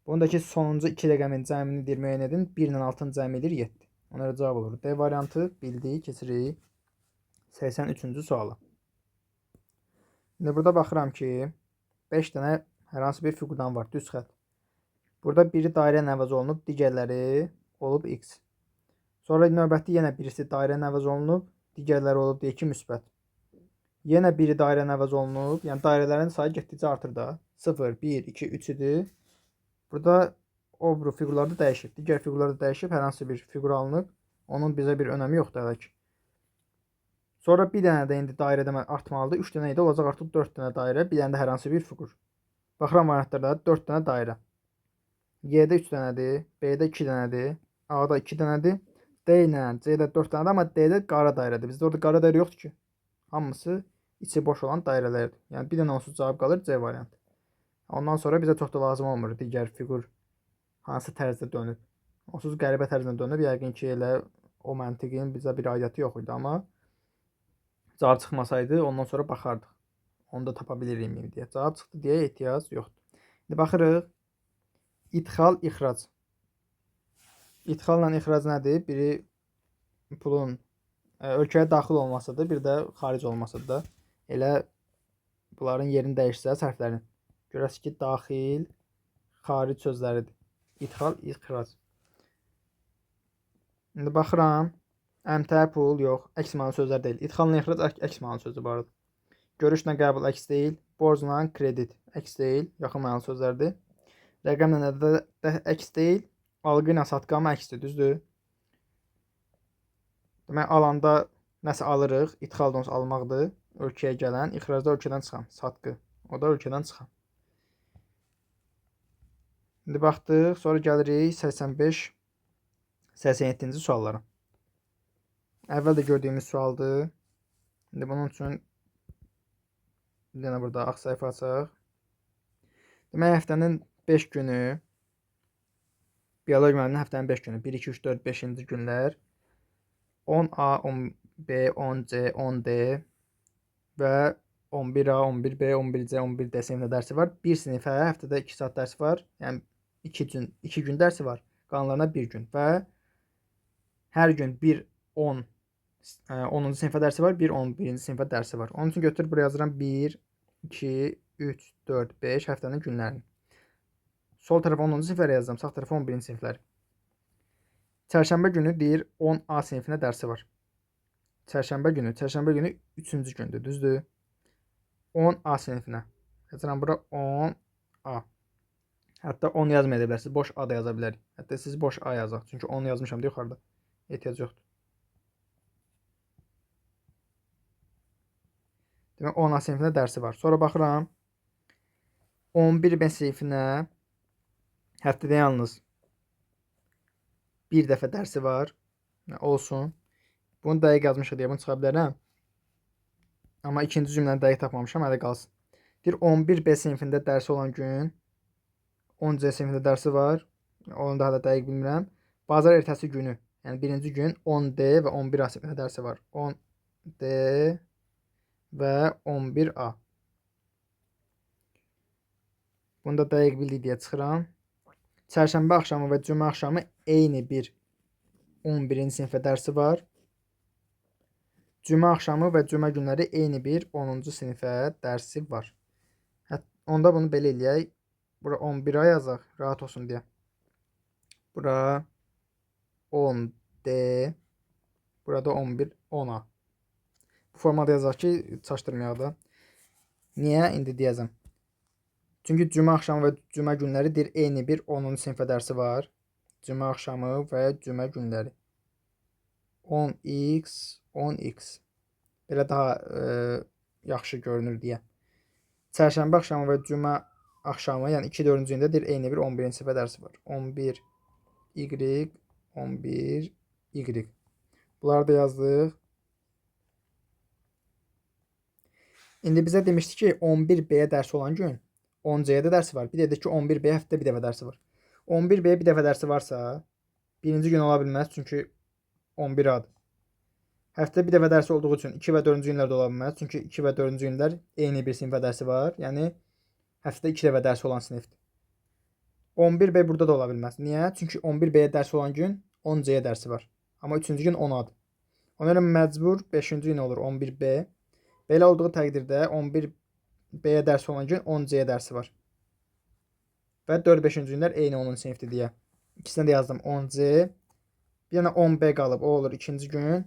Bundakı sonuncu 2 rəqəmin cəmini müəyyən edin. 1 ilə 6-nın cəmi edir 7. Ona görə cavab olur. D variantı bildik. Keçirik 83-cü suala. İndi burada baxıram ki 5 dənə hər hansı bir fiqurdan var. Düz xətt. Burada biri dairə ilə əvəz olunub, digərləri olub x. Sonra növbəti yenə birisi dairə ilə əvəz olunub, digərləri olub deyək ki, müsbət. Yenə biri dairə ilə əvəz olunub, yəni dairələrin sayı getdikcə artır da. 0, 1, 2, 3 idi. Burada o fiqurlarda dəyişib. Digər fiqurlarda dəyişib, hər hansı bir fiqur alınıb. Onun bizə bir önəmi yoxdur hələ ki. Sonra bir dənə də indi dairədə artmalıdır. 3 dənə idi, olacaq artıq 4 dənə dairə, bir dənə də hər hansı bir fiqur. Baxıram variantlarda 4 dənə dairə. Y-də 3 dənədir, B-də 2 dənədir, A-da 2 dənədir. D ilə C-də 4 dənədir, amma D-də qara dairədir. Bizdə orada qara dairə yoxdur ki. Hamısı içi boş olan dairələrdir. Yəni bir dənə onsuz cavab qalır C variantı. Ondan sonra bizə çox da lazım olmur digər fiqur hansı tərzdə dönüb. Onsuz qəribə tərzdə dönüb. Yəqin ki, elə o məntiqin bizə bir aidiyyatı yox idi, amma cavab çıxmasaydı ondan sonra baxardıq. Onu da tapa bilirik deyə. Cavab çıxdı deyə ehtiyac yoxdur. İndi baxırıq. İdxal, ixrac. İdxalla ixrac nədir? Biri pulun ölkəyə daxil olmasıdır, bir də xaric olmasıdır. Elə bunların yerini dəyişsəz hərflərin. Görəsiz ki, daxil, xaric sözləridir. İdxal, ixrac. İndi baxıram. Əmtə, pul, yox. Əks mənalı sözlər deyil. İdxalla ixrac əks mənalı sözdür bu arada. Görüşlə qəbul əks deyil. Borcla kredit əks deyil. Yaxın mənalı sözlərdir. Rəqəmlə ədəd əks deyil. Algı ilə satqı amma əksdir, düzdür? Demək, alanda nəsə alırıq. İdxal da almaqdır. Ölkəyə gələn, ixracda ölkədən çıxan. Satqı. O da ölkədən çıxan. İndi baxdıq. Sonra gəlirik 85, 87-ci suallara. Əvvəl də gördüyümüz sualdır. İndi bunun üçün bir dənə burada ağ səhifə açaq. Demək, həftənin 5 günü, bioloji müəllimin həftənin 5 günü, 1, 2, 3, 4, 5-ci günlər 10A, 10B, 10C, 10D və 11A, 11B, 11C, 11D sinifində dərsi var. Bir sinifə həftədə 2 saat dərsi var. Yəni 2 gün dərsi var. Qalanlarına 1 gün və hər gün 1, 10, 10-cu sinifə dərsi var, 1, 11-ci sinifə dərsi var. Onun üçün götürüb buraya yazıram 1, 2, 3, 4, 5 həftənin günlərini. Sol tərəfə 10-cu sinifləri yazıram, sağ tərəfə 11-ci sinifləri. Çərşənbə günü deyir 10A sinifinə dərsi var. Çərşənbə günü 3-cü gündür, düzdür? 10A sinifinə. Yazıram bura 10A. Hətta 10 yazmaya da bilərsiniz, boş A da yaza bilərik. Hətta siz boş A yazaq, çünki 10 yazmışam da yuxarıda. Ehtiyac yoxdur. Demək, 10A sinifinə dərsi var. Sonra baxıram 11B sinifinə həftədə yalnız bir dəfə dərsi var. Olsun. Bunu dəqiq yazmışıq deyə bunu çıxa bilərəm. Amma ikinci cümləni dəqiq tapmamışam, hələ qalsın. Deyir 11B sinifində dərsi olan gün 10C sinifində dərsi var. Onu da hələ dəqiq bilmirəm. Bazar ertəsi günü, yəni birinci gün 10D və 11A sinifində dərsi var. 10D və 11A. Bunu da dəqiq bildik deyə çıxıram. Çərşənbə axşamı və cümə axşamı eyni bir 11-ci sinifə dərsi var. Cümə axşamı və cümə günləri eyni bir 10-cu sinifə dərsi var. Onda bunu belə eləyək. Bura 11A yazaq, rahat olsun deyə. Bura 10D, burada 11, 10A. Bu formada yazaq ki, çaşdırmayaq da. Niyə? İndi deyəcəm. Çünki cümə axşamı və cümə günləri deyir, eyni bir 10-cu sinifə dərsi var. Cümə axşamı və cümə günləri. 10x, 10x. Belə daha yaxşı görünür deyə. Çərşənbə axşamı və cümə axşamı, yəni 2-4-cü gündə deyir, eyni bir 11-ci sinifə dərsi var. 11y, 11y. Bunları da yazdıq. İndi bizə demişdi ki, 11B-yə dərsi olan gün 10C-yə də dərsi var. Bir dedik ki, 11B həftədə bir dəfə dərsi var. 11B-yə bir dəfə dərsi varsa, birinci gün ola bilməz, çünki 11A-dır. Həftədə bir dəfə dərsi olduğu üçün 2 və 4-cü günlərdə ola bilməz, çünki 2 və 4-cü günlər eyni bir sinifə dərsi var. Yəni, həftədə 2 dəfə dərsi olan sinifdir. 11B burada da ola bilməz. Niyə? Çünki 11B-yə dərsi olan gün 10C-yə dərsi var. Amma 3-cü gün 10A-dır. Ona görə məcbur 5-ci gün olur 11B. Belə olduğu təqdirdə 11B-yə dərsi olan gün 10C-yə dərsi var. Və 4-5-ci günlər eyni onun sinifdir deyə. İkisini də yazdım 10C. Bir dənə 10B qalıb. O olur 2-ci gün.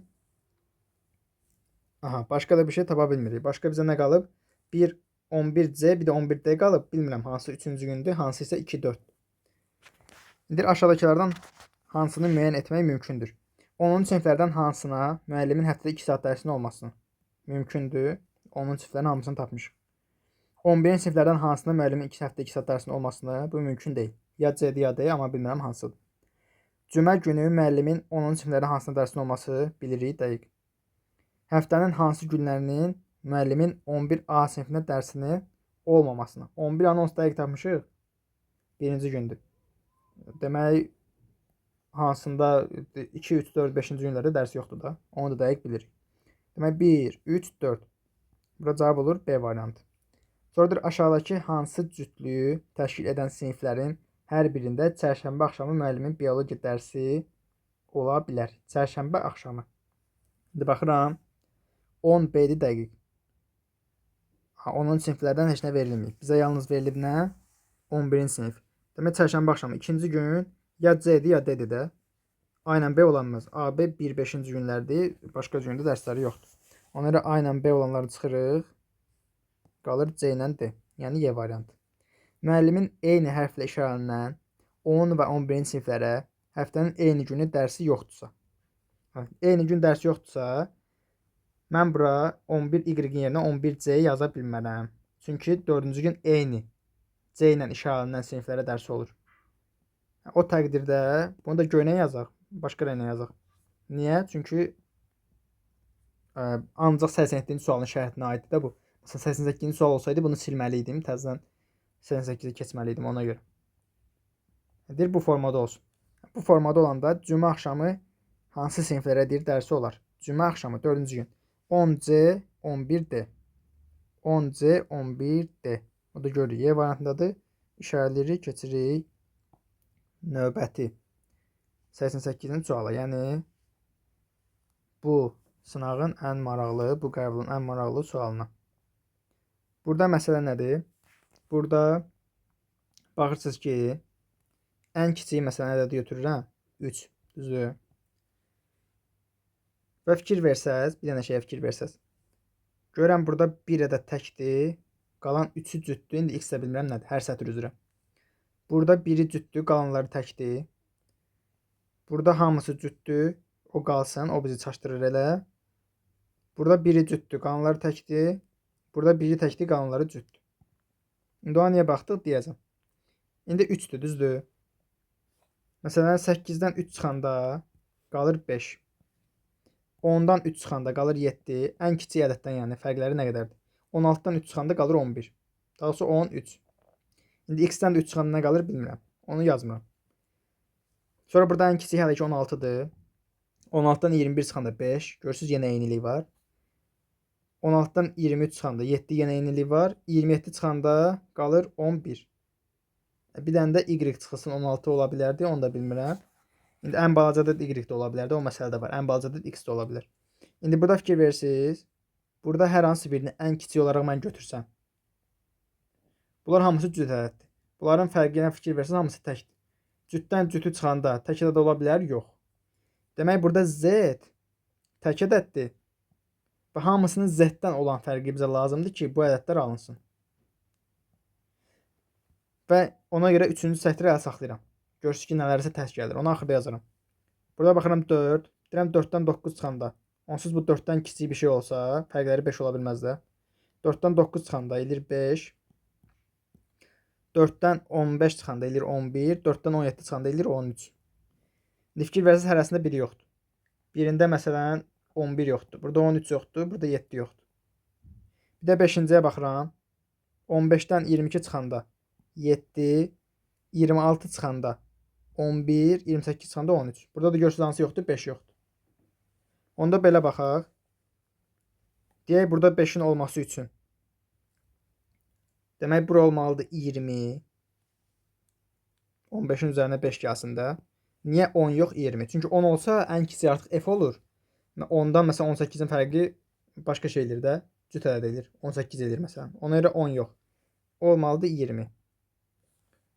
Aha, başqa da bir şey tapa bilmirik. Başqa bizə nə qalıb? 1, 11C, bir də 11D qalıb. Bilmirəm hansı 3-cü gündür, hansı isə 2-4. İndi aşağıdakılardan hansını müəyyən etmək mümkündür? 10-cu siniflərdən hansına müəllimin həftədə 2 saat dərsinin olmasını mümkündür? 10-cu siniflərin hamısını tapmışıq. 11-ci siniflərdən hansına müəllimin həftədə 2 saat dərsinin olmasını bu mümkün deyil. Ya C-dir, ya D, amma bilmirəm hansıdır. Cümə günü müəllimin 10-cu siniflərdən hansına dərsinin olması bilirik dəqiq. Həftənin hansı günlərinin müəllimin 11A sinifində dərsinin olmamasını. 11 anons dəqiq tapmışıq. Birinci gündür. Demək, hansında 2, 3, 4, 5-ci günlərdə dərs yoxdur da. Onu da dəqiq bilirik. Demək, 1, 3, 4. Bura cavab olur B variantı. Sonradır aşağıdakı hansı cütlüyü təşkil edən siniflərin hər birində çərşənbə axşamı müəllimin biologiya dərsi ola bilər. Çərşənbə axşamı. İndi baxıram. 10B-dir dəqiq. 10-cu siniflərdən heç nə verilməyib. Bizə yalnız verilib nə? 11-ci sinif. Demək, çərşənbə axşamı 2-ci gün ya C-dir, ya D-dir də. A ilə B ola bilməz. A, B 1-5-ci günlərdir. Başqa gündə dərsləri yoxdur. Ona görə A ilə B olanları çıxırıq. Qalır C ilə D. Yəni Y variantı. Müəllimin eyni hərflə işarələnən 10 və 11-ci siniflərə həftənin eyni günü dərsi yoxdursa. Eyni gün dərs yoxdursa, mən bura 11y-in yerinə 11c yaza bilmərəm. Çünki 4-cü gün eyni C ilə işarələnən siniflərə dərs olur. O təqdirdə bunu da göynə yazaq, başqa rənglə yazaq. Niyə? Çünki ancaq 87-ci sualın şərtinə aiddir də bu. Məsələn, 88-ci sual olsaydı bunu silməli idim, təzədən 88-i keçməli idim ona görə. Deyir bu formada olsun. Bu formada olanda cümə axşamı hansı siniflərə deyir dərsi olar? Cümə axşamı 4-cü gün 10C, 11D. 10C, 11D. O da görürük. Y variantındadır. İşarələyirik, keçirik növbəti 88-ci suala. Yəni bu sınağın ən maraqlı, bu qəbulun ən maraqlı sualına. Burada məsələ nədir? Burada baxırsınız ki, ən kiçiyi məsələn ədədi götürürəm. 3, düzdür? Və fikir versəz, bir dənə şeyə fikir versəz. Görürəm burada bir ədəd təkdir, qalan 3-ü cütdür. İndi x də bilmirəm nədir, hər sətr üzrə. Burada biri cütdür, qalanları təkdir. Burada hamısı cütdür, o qalsın, o bizi çaşdırır elə. Burada biri cütdür, qalanları təkdir. Burada biri təkdir, qalanları cütdür. İndi ona niyə baxdıq deyəcəm. İndi 3-dür, düzdür? Məsələn, 8-dən 3 çıxanda qalır 5. 10-dan 3 çıxanda qalır 7. Ən kiçik ədəddən yəni fərqləri nə qədərdir? 16-dan 3 çıxanda qalır 11. Daha sonra 13. İndi x-dən də 3 çıxanda nə qalır bilmirəm. Onu yazmıram. Sonra burada ən kiçik hələ ki 16-dır. 16-dan 21 çıxanda 5. Görürsünüz yenə eynilik var. 16-dan 23 çıxanda 7 yenə eynilik var. 27 çıxanda qalır 11. Bir dənə də y çıxılsın 16 ola bilərdi. Onu da bilmirəm. İndi ən balaca da y də ola bilərdi. O məsələ də var. Ən balaca da x də ola bilər. İndi burada fikir verirsiniz. Burada hər hansı birini ən kiçik olaraq mən götürsəm. Bunlar hamısı cüt ədəddir. Bunların fərqinə fikir versəniz hamısı təkdir. Cütdən cütü çıxanda tək ədəd ola bilər? Yox. Demək burada z tək ədəddir. Və hamısının z-dən olan fərqi bizə lazımdır ki, bu ədədlər alınsın. Və ona görə 3-cü sətri əl saxlayıram. Görürsünüz ki, nələrsə tək gəlir. Onu axırda yazaram. Burada baxıram 4. Deyirəm 4-dən 9 çıxanda. Onsuz bu 4-dən kiçik bir şey olsa, fərqləri 5 ola bilməz də. 4-dən 9 çıxanda eləyir 5. 4-dən 15 çıxanda eləyir 11. 4-dən 17 çıxanda eləyir 13. İndi fikir versəniz hərəsində biri yoxdur. Birində məsələn 11 yoxdur. Burada 13 yoxdur. Burada 7 yoxdur. Bir də 5-ciyə baxıram. 15-dən 22 çıxanda 7. 26 çıxanda 11, 28 çıxanda 13. Burada da görürsünüz hansı yoxdur? 5 yoxdur. Onda belə baxaq. Deyək burada 5-in olması üçün. Demək bura olmalıdır 20. 15-in üzərinə 5 gəlsin də. Niyə 10 yox 20? Çünki 10 olsa ən kiçik artıq f olur. 10-dan məsələn 18-in fərqi başqa şeydir də. Cüt ədəd edir. 18 edir məsələn. Ona görə 10 yox. Olmalıdır 20.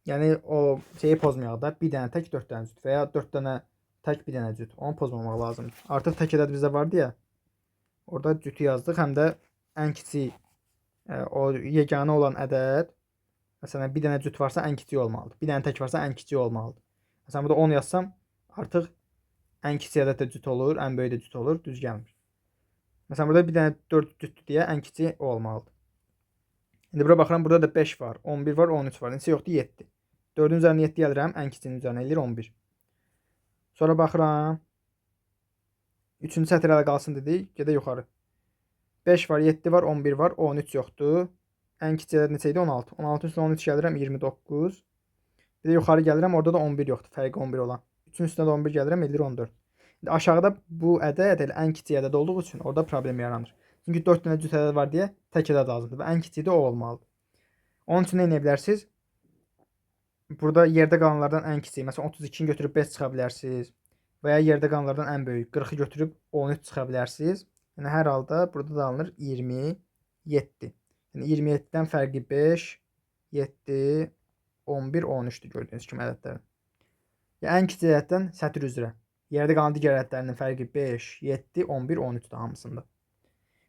Yəni o şeyi pozmayaq da. Bir dənə tək 4 dənə cüt və ya 4 dənə tək bir dənə cüt. Onu pozmamaq lazımdır. Artıq tək ədəd bizdə vardı ya. Orada cütü yazdıq. Həm də ən kiçik o yeganə olan ədəd. Məsələn bir dənə cüt varsa ən kiçik olmalıdır. Bir dənə tək varsa ən kiçik olmalıdır. Məsələn burada 10 yazsam artıq ən kiçik ədəd də cüt olur, ən böyük də cüt olur. Düz gəlmir. Məsələn burada bir dənə 4 cütdür deyə ən kiçik o olmalıdır. İndi bura baxıram, burada da 5 var, 11 var, 13 var. Neçə yoxdur? 7. 4-ün üzərinə 7 gəlirəm, ən kiçiyinin üzərinə eləyir 11. Sonra baxıram. 3-cü sətr hələ qalsın dedik. Gedək yuxarı. 5 var, 7 var, 11 var, 13 yoxdur. Ən kiçik ədəd neçə idi? 16. 16-ın üstünə 13 gəlirəm, 29. Bir də yuxarı gəlirəm, orada da 11 yoxdur, fərqi 11 olan. 3-ün üstünə də 11 gəlirəm, eləyir 14. İndi aşağıda bu ədəd elə ən kiçik ədəd olduğu üçün orada problem yaranır. Çünki 4 dənə cüt ədəd var deyə tək ədəd lazımdır və ən kiçiyi də o olmalıdır. Onun üçün nə edə bilərsiniz? Burada yerdə qalanlardan ən kiçik, məsələn 32-ni götürüb 5 çıxa bilərsiniz. Və ya yerdə qalanlardan ən böyük 40-ı götürüb 13 çıxa bilərsiniz. Yəni hər halda burada da alınır 27. Yəni 27-dən fərqi 5, 7, 11, 13-dür gördüyünüz kimi ədədlərin. Yəni ən kiçik ədəddən sətr üzrə. Yerdə qalan digər ədədlərinin fərqi 5, 7, 11, 13-dür hamısında.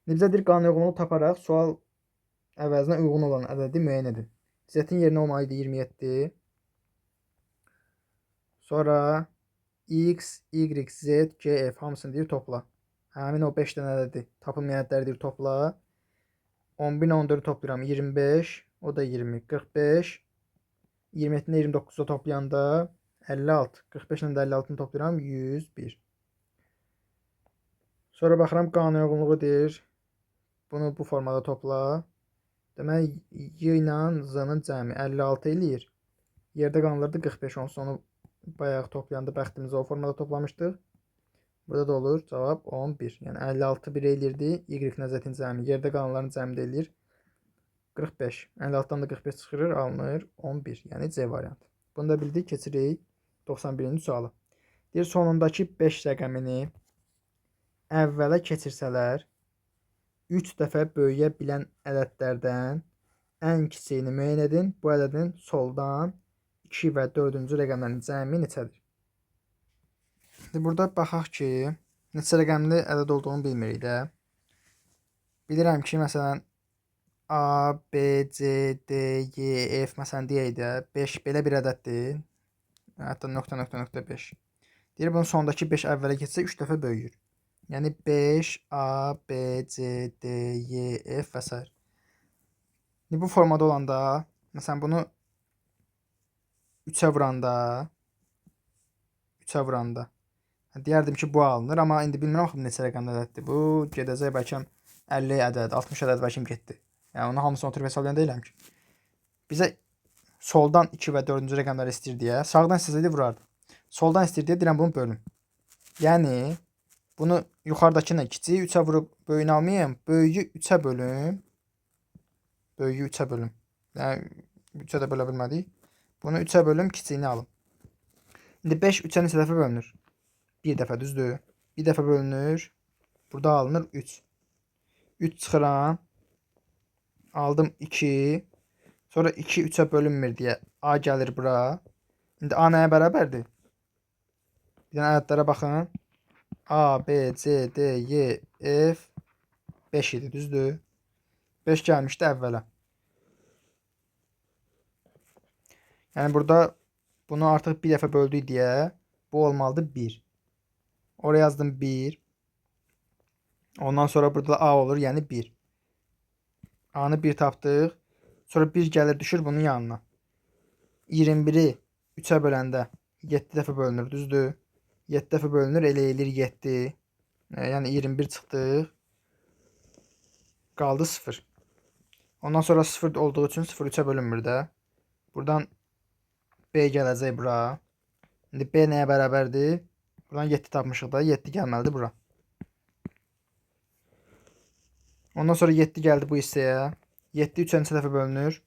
İndi bizə deyir qalan uyğunluğu taparaq sual əvəzinə uyğun olan ədədi müəyyən edin. Z-in yerinə olmalı idi 27. Sonra X, Y, Z, G, F hamısını deyir topla. Həmin o 5 dənədir. Tapılmayan ədədləri deyir topla. 10.000 14'ü toplayıram 25. O da 20. 45. 27 ile 29'da toplayanda 56. 45 ile 56'ını toplayıram 101. Sonra baxıram qanun uyğunluğu deyir. Bunu bu formada topla. Deməli Y ilə Z-nın cəmi 56 eləyir. Yerdə qalırdı 45 onsuz onu bayaq toplayanda bəxtimizə o formada toplamışdıq. Burada da olur. Cavab 11. Yəni 56 1 eləyirdi. Y nəzətin cəmi. Yerdə qalanların cəmi də eləyir 45. 56'dan da 45 çıxırır, alınır 11. Yəni C variantı. Bunu da bildik. Keçirik 91-ci suala. Deyir sonundakı 5 rəqəmini əvvələ keçirsələr 3 dəfə böyüyə bilən ədədlərdən ən kiçiyini müəyyən edin. Bu ədədin soldan 2 və 4-cü rəqəmlərin cəmi neçədir? Burada baxaq ki, neçə rəqəmli ədəd olduğunu bilmirik də. Bilirəm ki, məsələn A, B, C, D, Y, F məsələn deyək də 5 belə bir ədəddir. Hətta .5. Deyir bunun sonundakı 5 əvvələ keçsə 3 dəfə böyüyür. Yəni 5, A, B, C, D, Y, F və s. Bu formada olanda, məsələn bunu 3'ə vuranda deyərdim ki, bu alınır, amma indi bilmirəm axı neçə rəqəmli ədəddir. Bu gedəcək bəlkə 50 ədəd, 60 ədəd bəlkə getdi. Yəni onu hamısını oturub hesablayan deyiləm ki. Bizə soldan 2 və 4-cü rəqəmləri istəyir deyə, sağdan istəsəydi vurardı. Soldan istəyir deyə deyirəm bunu bölüm. Yəni bunu yuxarıdakını kiçiyi 3'ə vurub böyüyünü almayayım, böyüyü 3'ə bölüm. Böyüyü 3'ə bölüm. Yəni 3'ə də bölə bilmədik. Bunu 3'ə bölüm, kiçiyini alım. İndi 5 3'ə neçə dəfə bölünür? Bir dəfə, düzdür? Bir dəfə bölünür. Burada alınır 3. 3 çıxıram. Aldım 2. Sonra 2 3'ə bölünmür deyə A gəlir bura. İndi A nəyə bərabərdir? Bir dənə ədədlərə baxın. A, B, C, D, Y, F 5 idi, düzdür? 5 gəlmişdi əvvələ. Yəni burada bunu artıq bir dəfə böldük deyə bu olmalıdır 1. Oraya yazdım 1. Ondan sonra burada A olur, yəni 1. A'nı 1 tapdıq. Sonra 1 gəlir düşür bunun yanına. 21'i 3'ə böləndə 7 dəfə bölünür, düzdür? 7 dəfə bölünür, elə eləyir 7. Yəni 21 çıxdıq. Qaldı 0. Ondan sonra 0 olduğu üçün 0 3'ə bölünmür də. Buradan B gələcək bura. İndi B nəyə bərabərdir? Buradan 7 tapmışıq da. 7 gəlməlidir bura. Ondan sonra 7 gəldi bu hissəyə. 7 3'ə neçə dəfə bölünür?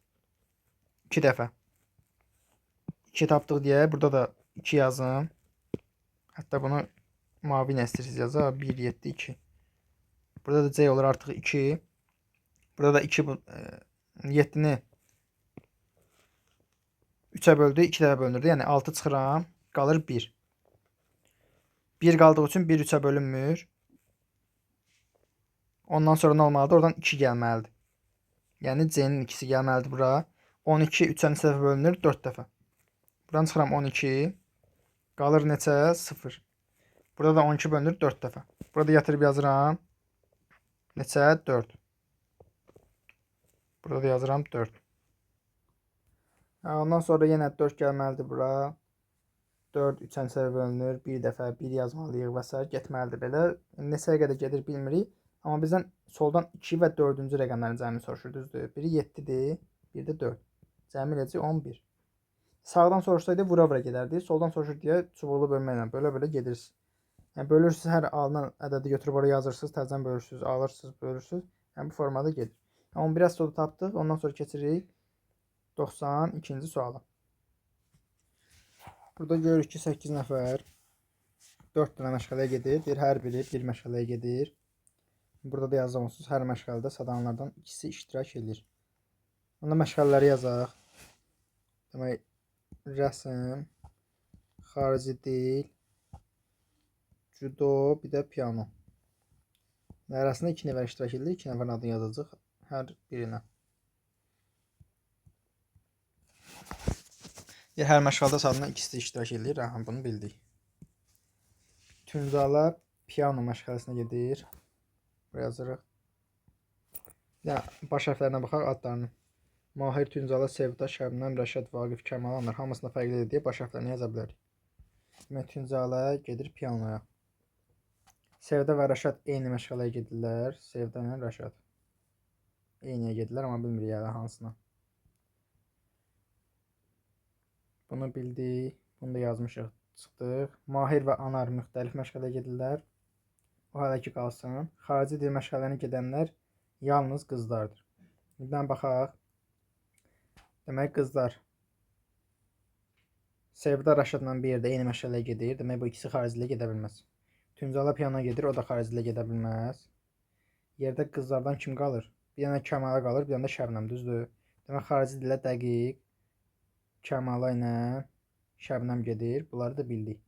2 dəfə. 2 tapdıq deyə burada da 2 yazın. Hətta bunu mavi ilə istəyirsiniz yazaq. 1, 7, 2. Burada da C olur artıq 2. Burada da 2 7'ni 3'ə böldü, 2 dəfə bölünürdü. Yəni 6 çıxıram, qalır 1. 1 qaldığı üçün 1 3'ə bölünmür. Ondan sonra nə olmalıdır? Oradan 2 gəlməlidir. Yəni C'nin 2'si gəlməlidir bura. 12 3'ə neçə dəfə bölünür? 4 dəfə. Buradan çıxıram 12. Qalır neçə? 0. Burada da 12 bölünür 4 dəfə. Burada yatırıb yazıram. Neçə? 4. Burada da yazıram 4. Ondan sonra yenə 4 gəlməlidir bura. 4 3'ə neçə dəfə bölünür? 1 dəfə 1 yazmalıyıq və s. getməlidir belə. Neçəyə qədər gedir bilmirik. Amma bizdən soldan 2 və 4-cü rəqəmlərin cəmini soruşur, düzdür? Biri 7'dir, biri də 4. Cəmi eləcək 11. Sağdan soruşsaydı vura-vura gedərdi. Soldan soruşur deyə çubuqlu bölməklə belə gedirsiniz. Yəni bölürsünüz, hər alınan ədədi götürüb oraya yazırsınız, təzədən bölürsünüz, alırsınız, bölürsünüz. Yəni bu formada gedir. 11 soru tapdıq. Ondan sonra keçirik 92-ci suala. Burada görürük ki 8 nəfər 4 dənə məşğələyə gedir. Hər biri bir məşğələyə gedir. Burada da yazılmışsınız. Hər məşğələdə sadanlardan ikisi iştirak edir. Onda məşğələləri yazaq. Demək, rəsm, xarici dil, judo, bir də piano. Arasında 2 nəfər iştirak edir. 2 nəfərin adını yazacaq hər birinə. Hər məşğələdə sadından ikisi iştirak edir. Bunu bildik. Tünzalə piano məşğələsinə gedir. Buraya yazırıq. Ya baş hərflərinə baxaq adlarını. Mahir, Tünzalə, Sevda, Şəbnəm, Rəşad, Vaqif, Kəmal, Anar hamısında fərqlidir deyə baş hərflərini yaza bilərik. Demək Tünzalə gedir pianoya. Sevda və Rəşad eyni məşğələyə gedirlər. Sevda ilə Rəşad eyniyə gedirlər, amma bilmirik yəni hansına. Bunu bildik. Bunu da yazmışıq. Çıxdıq. Mahir və Anar müxtəlif məşğələyə gedirlər. O hələ ki qalsın. Xarici dil məşğələlərinə gedənlər yalnız qızlardır. Birdən baxaq. Demək qızlar Sevda Rəşadla bir yerdə eyni məşğələyə gedir. Demək bu ikisi xarici dilə gedə bilməz. Tünzalə piano gedir, o da xarici dilə gedə bilməz. Yerdə qızlardan kim qalır? Bir dənə Kəmala qalır, bir dənə də Şəbnəm, düzdür? Demək xarici dilə dəqiq Kəmala ilə Şəbnəm gedir. Bunları da bildik.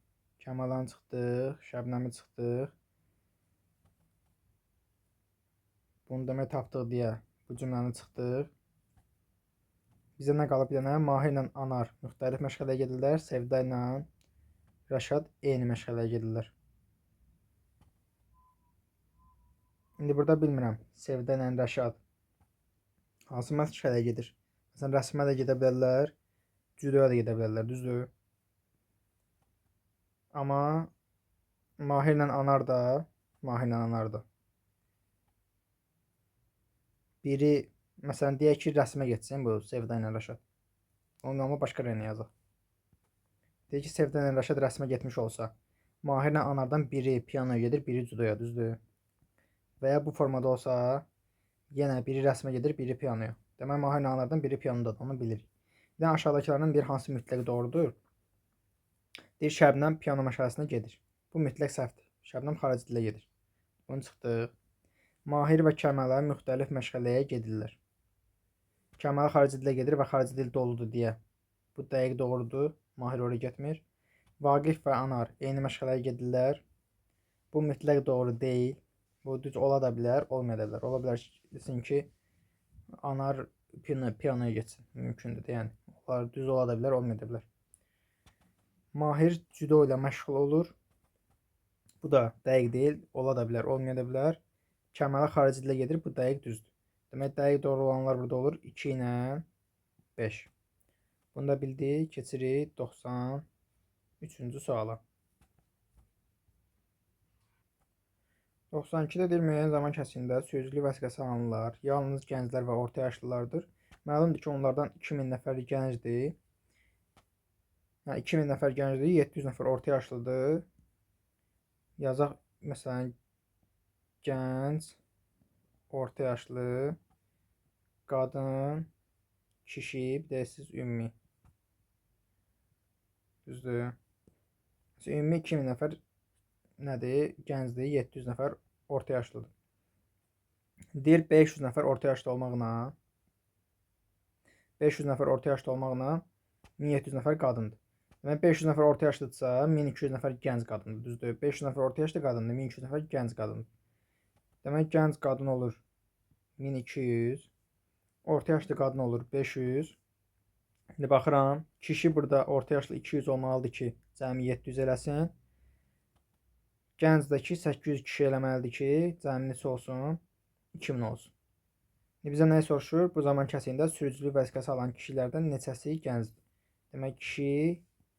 Kəmalan çıxdıq, Şəbnəmi çıxdıq. Bunu demək tapdıq deyə bu cümləni çıxdıq. Bizə nə qalıb? Bir dənə Mahir ilə Anar müxtəlif məşğələyə gedirlər. Sevda ilə Rəşad eyni məşğələyə gedirlər. İndi burada bilmirəm. Sevda ilə Rəşad hansı məşğələyə gedir? Məsələn, rəsmə də gedə bilərlər, cüdoya da gedə bilərlər, düzdür? Amma Mahir ilə Anar da biri, məsələn, deyək ki, rəsmə getsin bu Sevda ilə Rəşad. Onun amma başqa rəyini yazaq. Deyək ki, Sevda ilə Rəşad rəsmə getmiş olsa, Mahir ilə Anardan biri pianoya gedir, biri cüdoya, düzdür? Və ya bu formada olsa, yenə biri rəsmə gedir, biri pianoya. Demək, Mahir ilə Anardan biri pianodadır, onu bilirik. Bir də aşağıdakılardan bir hansı mütləq doğrudur? Deyir, Şəbnəm piano məşğələsinə gedir. Bu mütləq səhvdir. Şəbnəm xarici dilə gedir. Bunu çıxdıq. Mahir və Kəmalə müxtəlif məşğələyə gedirlər. Kəmalə xarici dilə gedir və xarici dil doludur deyə. Bu dəqiq doğrudur. Mahir oraya getmir. Vaqif və Anar eyni məşğələyə gedirlər. Bu mütləq doğru deyil. Bu düz ola da bilər, olmaya da bilər. Ola bilər ki, Anar pianoya getsin. Mümkündür. Yəni, onlar düz ola da bilər, olmaya da bilər. Mahir cüdo ilə məşğul olur. Bu da dəqiq deyil. Ola da bilər, olmaya da bilər. Kəmalə xarici dilə gedir. Bu dəqiq düzdür. Demək, dəqiq doğru olanlar burada olur. 2 ilə 5. Bunu da bildik. Keçirik 93-cü suala. 92-də deyir, müəyyən zaman kəsiyində sözlü vəsiqə salanlar yalnız gənclər və orta yaşlılardır. Məlumdur ki, onlardan 2000 nəfər gəncdir. Yəni 2000 nəfər gəncdir, 700 nəfər orta yaşlıdır. Yazaq, məsələn, gənc, orta yaşlı, qadın, kişi, bir də siz ümumi. Düzdür. Ümumi 2000 nəfər nədir? Gəncdir, 700 nəfər orta yaşlıdır. Deyir 500 nəfər orta yaşlı olmaqla 1700 nəfər qadındır. Demək 500 nəfər orta yaşlıdırsa 1200 nəfər gənc qadındır, düzdür? 500 nəfər orta yaşlı qadındır, 1200 nəfər gənc qadındır. Demək gənc qadın olur 1200, orta yaşlı qadın olur 500. İndi baxıram, kişi burada orta yaşlı 200 olmalıdır ki, cəmi 700 eləsin. Gəncdəki 800 kişi eləməlidir ki, cəmi neçə olsun? 2000 olsun. İndi bizə nəyi soruşur? Bu zaman kəsiyində sürücülük vəsiqəsi alan kişilərdən neçəsi gəncdir? Demək, kişi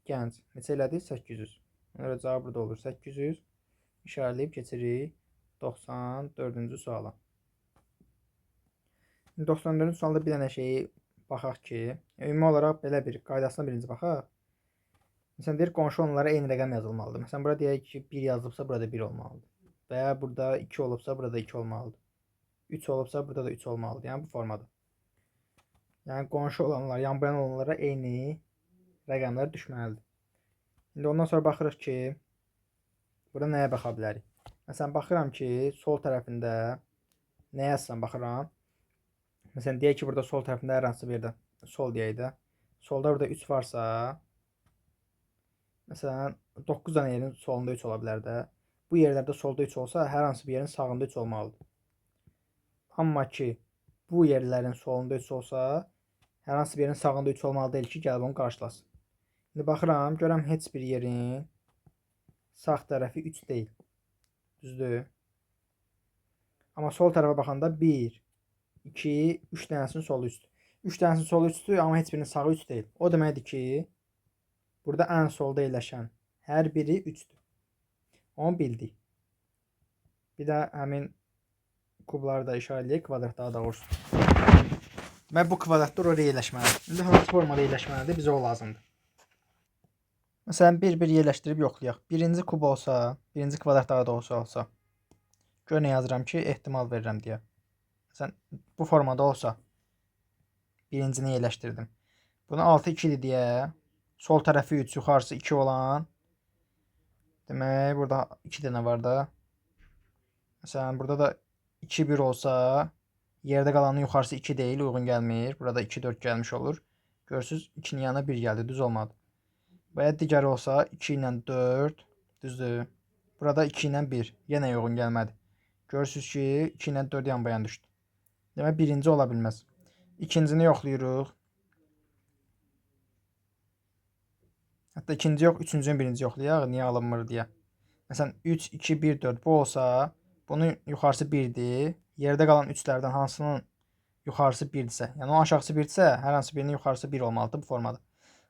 gənc. Neçə elədi? 800. Ona cavab burada olur 800. İşarələyib keçirik 94-cü suala. 94-cü sualda bir dənə şeyi baxaq ki, ümumi olaraq belə bir qaydasına birinci baxaq. Məsələn, deyir, qonşu onlara eyni rəqəm yazılmalıdır. Məsələn, burada deyək ki, 1 yazılıbsa, burada 1 olmalıdır. Və ya burada 2 olubsa, burada 2 olmalıdır. 3 olubsa, burada da 3 olmalıdır. Yəni, bu formada. Yəni, qonşu olanlar, yan-bayan olanlara eyni rəqəmlər düşməlidir. İndi ondan sonra baxırıq ki, burada nəyə baxa bilərik? Məsələn, baxıram ki, sol tərəfində nə yazsam baxıram. Məsələn, deyək ki, burada sol tərəfində hər hansı bir yerdə sol deyək də. Solda burada 3 varsa, məsələn, 9 dənə yerin solunda 3 ola bilər də. Bu yerlərdə solda 3 olsa, hər hansı bir yerin sağında 3 olmalıdır. Amma ki, bu yerlərin solunda 3 olsa, hər hansı bir yerin sağında 3 olmalı deyil ki, gəlib onu qarşılasın. İndi baxıram, görəm heç bir yerin sağ tərəfi 3 deyil. Düzdür? Amma sol tərəfə baxanda 1, 2, 3 dənəsinin solu 3-dür. 3 dənəsinin solu 3-dür, amma heç birinin sağı 3 deyil. O deməkdir ki, burada ən solda yerləşən hər biri 3-dür. Onu bildik. Bir də həmin kubları da işarə edək, kvadrat daha doğrusu. Və bu kvadratlar oraya yerləşməlidir. İndi hansı formada yerləşməlidir? Bizə o lazımdır. Məsələn, bir-bir yerləşdirib yoxlayaq. Birinci kub olsa, birinci kvadrat daha doğrusu olsa, gör nə yazıram ki, ehtimal verirəm deyə. Məsələn, bu formada olsa, birincini yerləşdirdim. Bunu 6, 2-dir deyə, sol tərəfi 3, yuxarısı 2 olan, demək, burada 2 dənə var da. Məsələn, burada da 2, 1 olsa, yerdə qalanın yuxarısı 2 deyil, uyğun gəlmir. Burada 2, 4 gəlmiş olur. Görürsünüz, 2-nin yanına 1 gəldi, düz olmadı. Və ya digəri olsa 2 ilə 4, düzdür. Burada 2 ilə 1, yenə uyğun gəlmədi. Görürsünüz ki, 2 ilə 4 yan-bayan düşdü. Demək, birinci ola bilməz. İkincini yoxlayırıq. Hətta ikinci yox, üçüncünü birinci yoxlayaq, niyə alınmır deyə. Məsələn, 3, 2, 1, 4 bu olsa, bunun yuxarısı 1-dir. Yerdə qalan 3-lərdən hansının yuxarısı 1-dirsə, yəni o aşağısı 1-dirsə, hər hansı birinin yuxarısı 1 olmalıdır bu formada.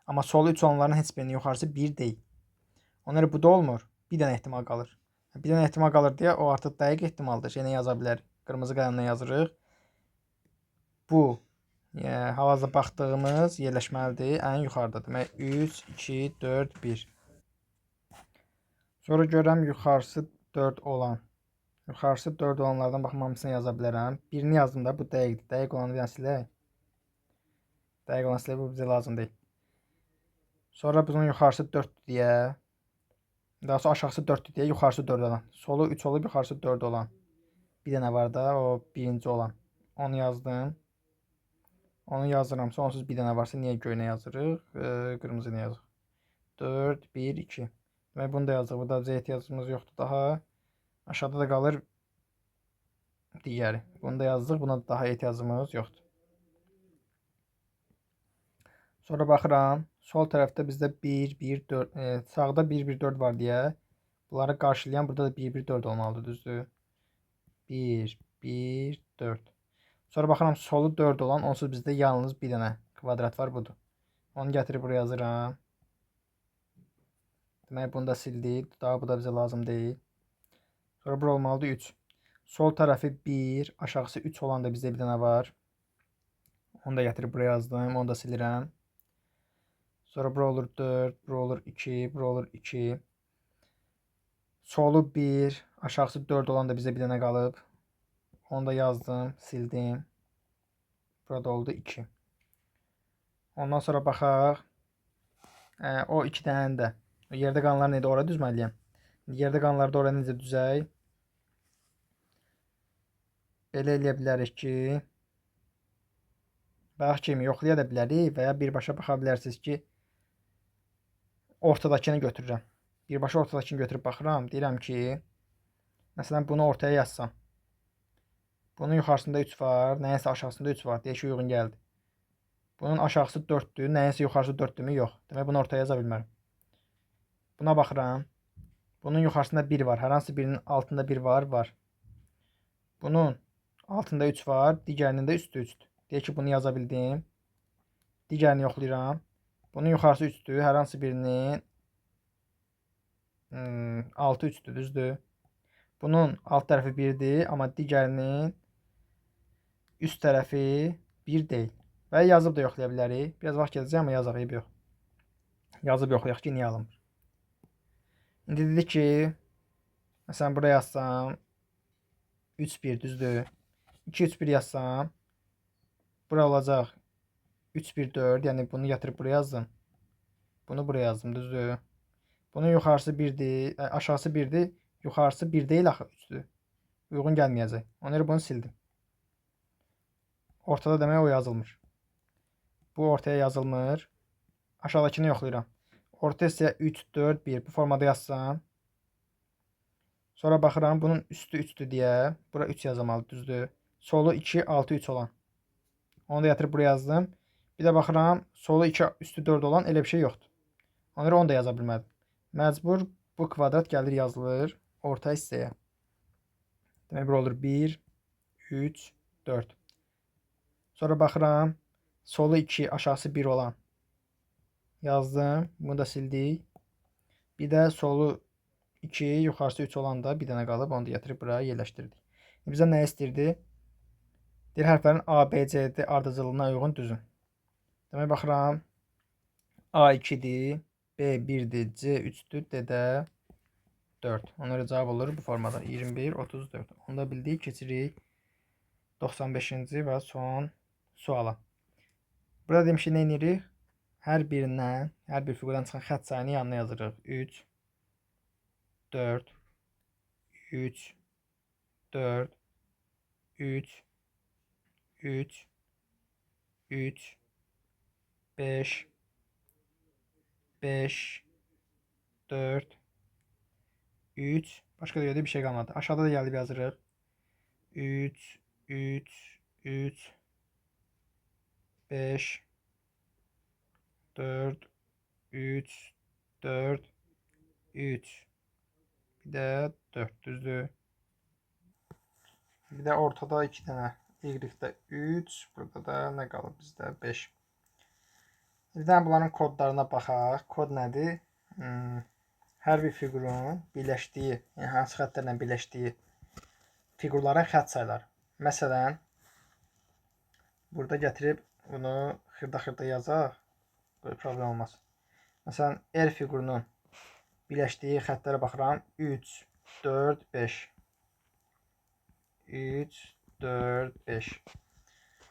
Amma solu 3 olanların heç birinin yuxarısı 1 deyil. Ona görə bu da olmur. Bir dənə ehtimal qalır. Bir dənə ehtimal qalır deyə o artıq dəqiq ehtimaldır. Yenə yaza bilər. Qırmızı qələmlə yazırıq. Bu hal-hazırda baxdığımız yerləşməlidir. Ən yuxarıda. Demək 3, 2, 4, 1. Sonra görürəm yuxarısı 4 olan. Yuxarısı 4 olanlardan baxım hamısını yaza bilərəm. Birini yazdım da bu dəqiqdir. Dəqiq olanı bir dənə silək. Dəqiq olanı silək, bu bizə lazım deyil. Sonra bunun yuxarısı 4 deyə. Daha sonra aşağısı 4 deyə, yuxarısı 4 olan. Solu 3 olub, yuxarısı 4 olan. Bir dənə var da, o birinci olan. Onu yazdım. Onu yazıram. Sonsuz bir dənə varsa niyə göynə yazırıq? Qırmızı nə yazırıq? 4, 1, 2. Demək, bunu da yazırıq. Burada Z ehtiyacımız yoxdur daha. Aşağıda da qalır digəri. Bunu da yazdıq. Buna daha ehtiyacımız yoxdur. Sonra baxıram. Sol tərəfdə bizdə 1, 1, 4. Sağda 1, 1, 4 var deyə. Bunları qarşılayan burada da 1, 1, 4 olmalıdır. Düzdür? 1, 1, 4. Sonra baxıram solu 4 olan, onsuz bizdə yalnız bir dənə kvadrat var, budur. Onu gətirib buraya yazıram. Demək, bunu da sildik. Daha bu da bizə lazım deyil. Sonra bura olmalıdır 3. Sol tərəfi 1, aşağısı 3 olan da bizdə bir dənə var. Onu da gətirib buraya yazdım. Onu da silirəm. Sonra bura olur 4, bura olur 2, bura olur 2. Solu 1, aşağısı 4 olan da bizə bir dənə qalıb. Onu da yazdım, sildim. Burada oldu 2. Ondan sonra baxaq. O 2 dənəni də. Yerdə qalanlar nədir? Ora düzməliyəm. Yerdə qalanları da ora necə düzək? Belə eləyə bilərik ki, bayaq kimi yoxlaya da bilərik və ya birbaşa baxa bilərsiniz ki, ortadakını götürürəm. Birbaşa ortadakını götürüb baxıram. Deyirəm ki, məsələn, bunu ortaya yazsam. Bunun yuxarısında 3 var, nəyəsə aşağısında 3 var. Deyək ki, uyğun gəldi. Bunun aşağısı 4-dür, nəyəsə yuxarısı 4-dürmü? Yox. Demək, bunu ortaya yaza bilmərəm. Buna baxıram. Bunun yuxarısında 1 var. Hər hansı birinin altında 1 var, var. Bunun altında 3 var, digərinin də üstü 3-dür. Deyək ki, bunu yaza bildim. Digərini yoxlayıram. Bunun yuxarısı 3-dür, hər hansı birinin altı 3-dür, düzdür. Bunun alt tərəfi 1-dir, amma digərinin üst tərəfi 1 deyil. Və yazıb da yoxlaya bilərik. Biraz vaxt gedəcək, amma yazaq, eyb yox. Yazıb yoxlayaq ki, niyə alınmır. İndi dedik ki, məsələn, buraya yazsam 3, 1, düzdür. 2, 3, 1 yazsam, bura olacaq 3, 1, 4, yəni bunu gətirib buraya yazdım. Bunu buraya yazdım, düzdür. Bunun yuxarısı 1-dir, aşağısı 1-dir, yuxarısı 1 deyil axı 3-dür. Uyğun gəlməyəcək. Ona görə bunu sildim. Ortada demək o yazılmır. Bu ortaya yazılmır. Aşağıdakını yoxlayıram. Orta hissəyə 3, 4, 1 bu formada yazsam. Sonra baxıram, bunun üstü 3-dür deyə. Bura 3 yazamalı, düzdür. Solu 2, 6, 3 olan. Onu da yatırıb buraya yazdım. Bir də baxıram, solu 2, üstü 4 olan elə bir şey yoxdur. Ona görə onu da yaza bilmədim. Məcbur Bu kvadrat gəlir yazılır orta hissəyə. Demək bura olur 1, 3, 4. Sonra baxıram. Solu 2, aşağısı 1 olan. Yazdım. Bunu da sildik. Bir də solu 2, yuxarısı 3 olan da bir dənə qalıb. Onu da gətirib buraya yerləşdirdik. Bizə nə istəyirdi? Deyir, hərflərin A, B, C, D ardıcıllığına uyğun düzün. Demək baxıram. A 2-dir, B 1-dir, C 3-dür, D də 4. Ona görə cavab olur bu formada. 21, 34. Onu da bildik. Keçirik 95-ci və son suala. Burada demiş ki, nə edirik? Hər birindən, hər bir fiqurdan çıxan xətt sayını yanına yazırıq. 3, 4, 3, 4, 3, 3, 3, 5, 5, 4, 3. Başqa da yerdə bir şey qalmadı. Aşağıda da gəlib yazırıq. 3, 3, 3, 5, 4, 3, 4, 3. Bir də 4 düzdür. Bir də ortada 2 dənə. Y-də 3. Burada da nə qalıb bizdə? 5. Bir də bunların kodlarına baxaq. Kod nədir? Hər bir fiqurun birləşdiyi, yəni hansı xəttlərlə birləşdiyi fiqurların xətt sayları. Məsələn, burada gətirib bunu xırda-xırda yazaq. Böyle problem olmaz. Məsələn, R fiqurunun birləşdiyi xəttlərə baxıram. 3, 4, 5. 3, 4, 5.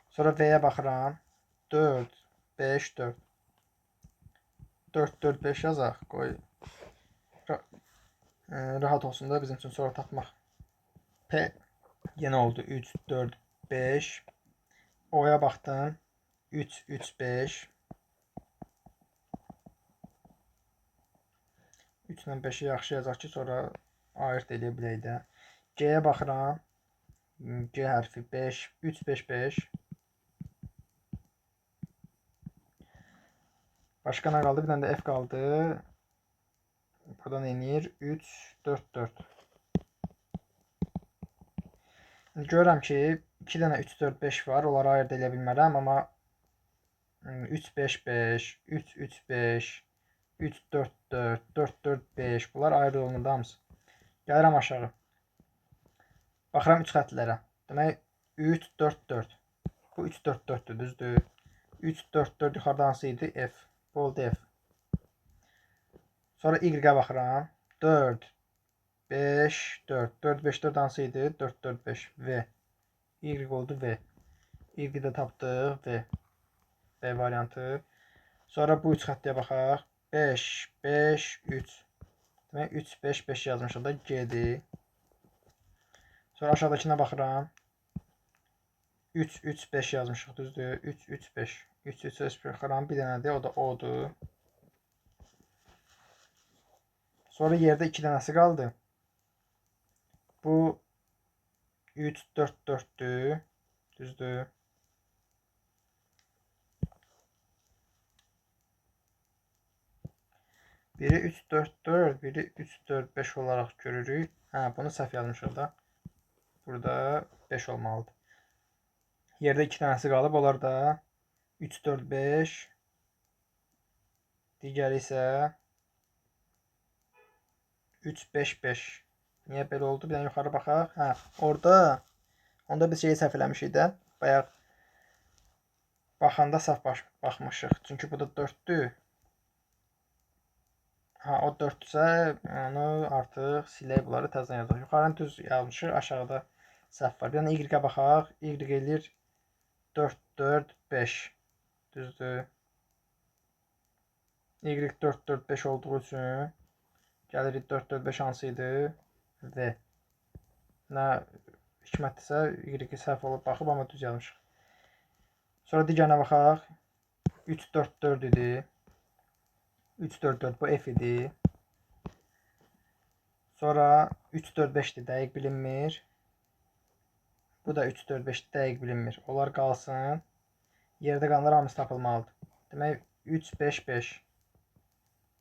Sonra V-yə baxıram. 4, 5, 4. 4, 4, 5 yazaq. Qoy. Rahat olsun da bizim üçün sonra tapmaq. P yenə oldu. 3, 4, 5. O'ya baxdım. 3, 3, 5. 3 ilə 5-i yaxşı yazaq ki, sonra ayırt edə bilək də. G-yə baxıram. G hərfi 5, 3, 5, 5. Başqa nə qaldı? Bir dənə də F qaldı. Buradan enir. 3, 4, 4. Görürəm ki, 2 dənə 3, 4, 5 var. Onları ayırt edə bilmərəm, amma 3, 5, 5, 3, 3, 5, 3, 4, 4, 4, 4, 5. Bunlar ayrı olunur da hamısı. Gəlirəm aşağı. Baxıram 3 xətlərə. Demək 3, 4, 4. Bu 3, 4, 4-dür, düzdür. 3, 4, 4 yuxarıda hansı idi? F. Bu oldu F. Sonra Y-ə baxıram. 4, 5, 4. 4, 5, 4 hansı idi? 4, 4, 5. V. Y oldu V. Y-i də tapdıq. V. V variantı. Sonra bu 3 xəttəyə baxaq. 5, 5, 3. Demək 3, 5, 5 yazmışıq da G-dir. Sonra aşağıdakına baxıram. 3, 3, 5 yazmışıq, düzdür. 3, 3, 5. 3, 3, 5 baxıram. Bir dənədir, o da O-dur. Sonra yerdə 2 dənəsi qaldı. Bu 3, 4, 4-dür. Düzdür. Biri 3, 4, 4, biri 3, 4, 5 olaraq görürük. Hə, bunu səhv yazmışıq da. Burada 5 olmalıdır. Yerdə 2 dənəsi qalıb. Onlar da 3, 4, 5. Digəri isə 3, 5, 5. Niyə belə oldu? Bir dənə yuxarı baxaq. Hə, onda biz şeyi səhv eləmişik də. Bayaq baxanda səhv baxmışıq. Çünki bu da 4-dür. Ha, o 4-dürsə, onu artıq silək, bunları təzədən yazaq. Yuxarını düz yazmışıq, aşağıda səhv var. Bir dənə Y-ə baxaq. Y eləyir 4, 4, 5. Düzdür. Y 4, 4, 5 olduğu üçün gəlirik 4, 4, 5 hansı idi? V. Nə hikmətdirsə, Y səhv olub baxıb, amma düz yazmışıq. Sonra digərinə baxaq. 3, 4, 4 idi. 3, 4, 4 bu F idi. Sonra 3, 4, 5-dir, dəqiq bilinmir. Bu da 3, 4, 5 dəqiq bilinmir. Onlar qalsın. Yerdə qalanlar hamısı tapılmalıdır. Demək 3, 5, 5.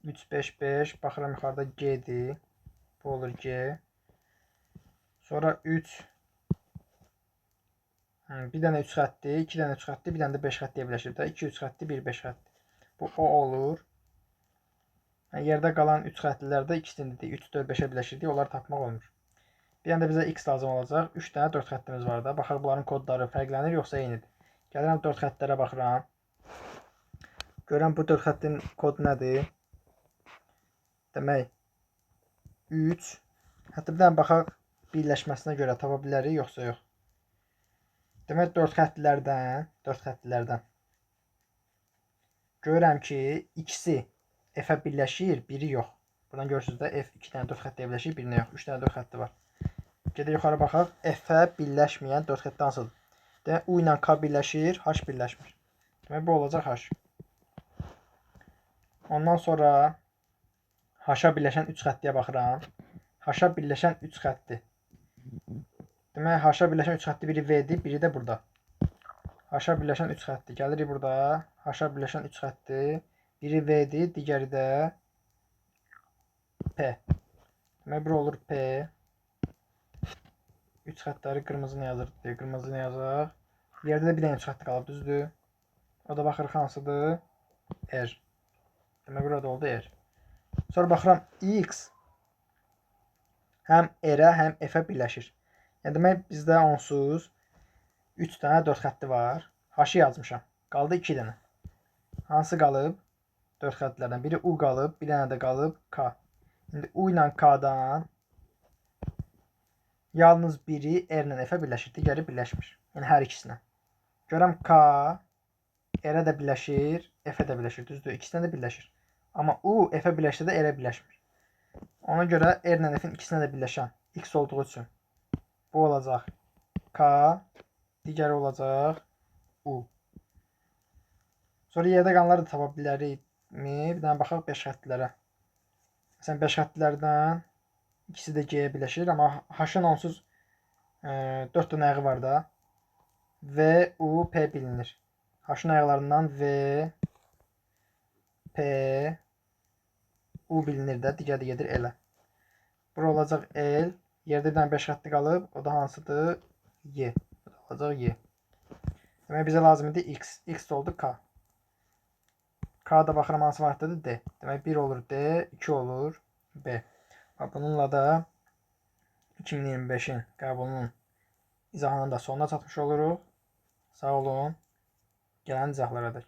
3, 5, 5. Baxıram yuxarıda G-dir. Bu olur G. Sonra 3. Bir dənə 3 xətti, 2 dənə 3 xətti, bir dənə də 5 xəttiyə birləşir də. 2 3 xətti, 1 5 xətti. Bu O olur. Yerdə qalan 3 xəttlər də ikisini 3, 4, 5-ə birləşirdik. Onları tapmaq olmur. Bir dənə də bizə X lazım olacaq. 3 dənə 4 xəttimiz var da. Baxır bunların kodları fərqlənir yoxsa eynidir. Gəlirəm 4 xəttlərə baxıram. Görürəm bu 4 xəttin kodu nədir? Demək 3. Hətta bir dənə baxaq birləşməsinə görə tapa bilərik yoxsa yox. Demək 4 xəttlərdən görürəm ki, ikisi F-ə birləşir, biri yox. Buradan görürsünüz də F 2 dənə 4 xəttəyə birləşir, birinə yox. 3 dənə 4 xətti var. Gedək yuxarı baxaq. F-ə birləşməyən 4 xətt hansıdır? Demək U ilə K birləşir, H birləşmir. Demək bu olacaq H. Ondan sonra H-a birləşən 3 xəttiyə baxıram. H-a birləşən 3 xətti. Demək H-a birləşən 3 xətti biri V-dir, biri də burada. H-a birləşən 3 xətti. Gəlirik burada. H-a birləşən 3 xətti. Biri V-dir, digəri də P. Demək bura olur P. 3 xəttləri qırmızı nə yazır? Qırmızı nə yazaq? Yerdə də bir dənə 3 xətti qalıb, düzdür? O da baxırıq hansıdır? R. Demək burada oldu R. Sonra baxıram X həm R-ə, həm F-ə birləşir. Yəni demək bizdə onsuz 3 dənə 4 xətti var. H-ı yazmışam. Qaldı 2 dənə. Hansı qalıb? 4 xəttlərdən. Biri U qalıb, bir dənə də qalıb K. İndi U ilə K-dan yalnız biri R ilə F-ə birləşir, digəri birləşmir. Yəni hər ikisinə. Görəm K R-ə də birləşir, F-ə də birləşir. Düzdür, ikisinə də birləşir. Amma U F-ə birləşsə də R-ə birləşmir. Ona görə R ilə F-in ikisinə də birləşən X olduğu üçün bu olacaq K, digəri olacaq U. Sonra yerdə qalanları da tapa bilərikmi? Bir dənə baxaq 5 xəttlərə. Məsələn 5 xəttlərdən ikisi də G-yə birləşir, amma H-ın onsuz 4 dənə ayağı var da. V, U, P bilinir. H-ın ayaqlarından V, P, U bilinir də, digər də gedir L-ə. Bura olacaq L, yerdə bir dənə 5 xətti qalıb, o da hansıdır? Y. Bu da olacaq Y. Demək bizə lazım idi X. X oldu K. K-da baxıram hansı variantdadır? D. Demək 1 olur D, 2 olur B. Bununla da 2025-in qəbulunun izahının da sonuna çatmış oluruq. Sağ olun. Gələn izahlara dək.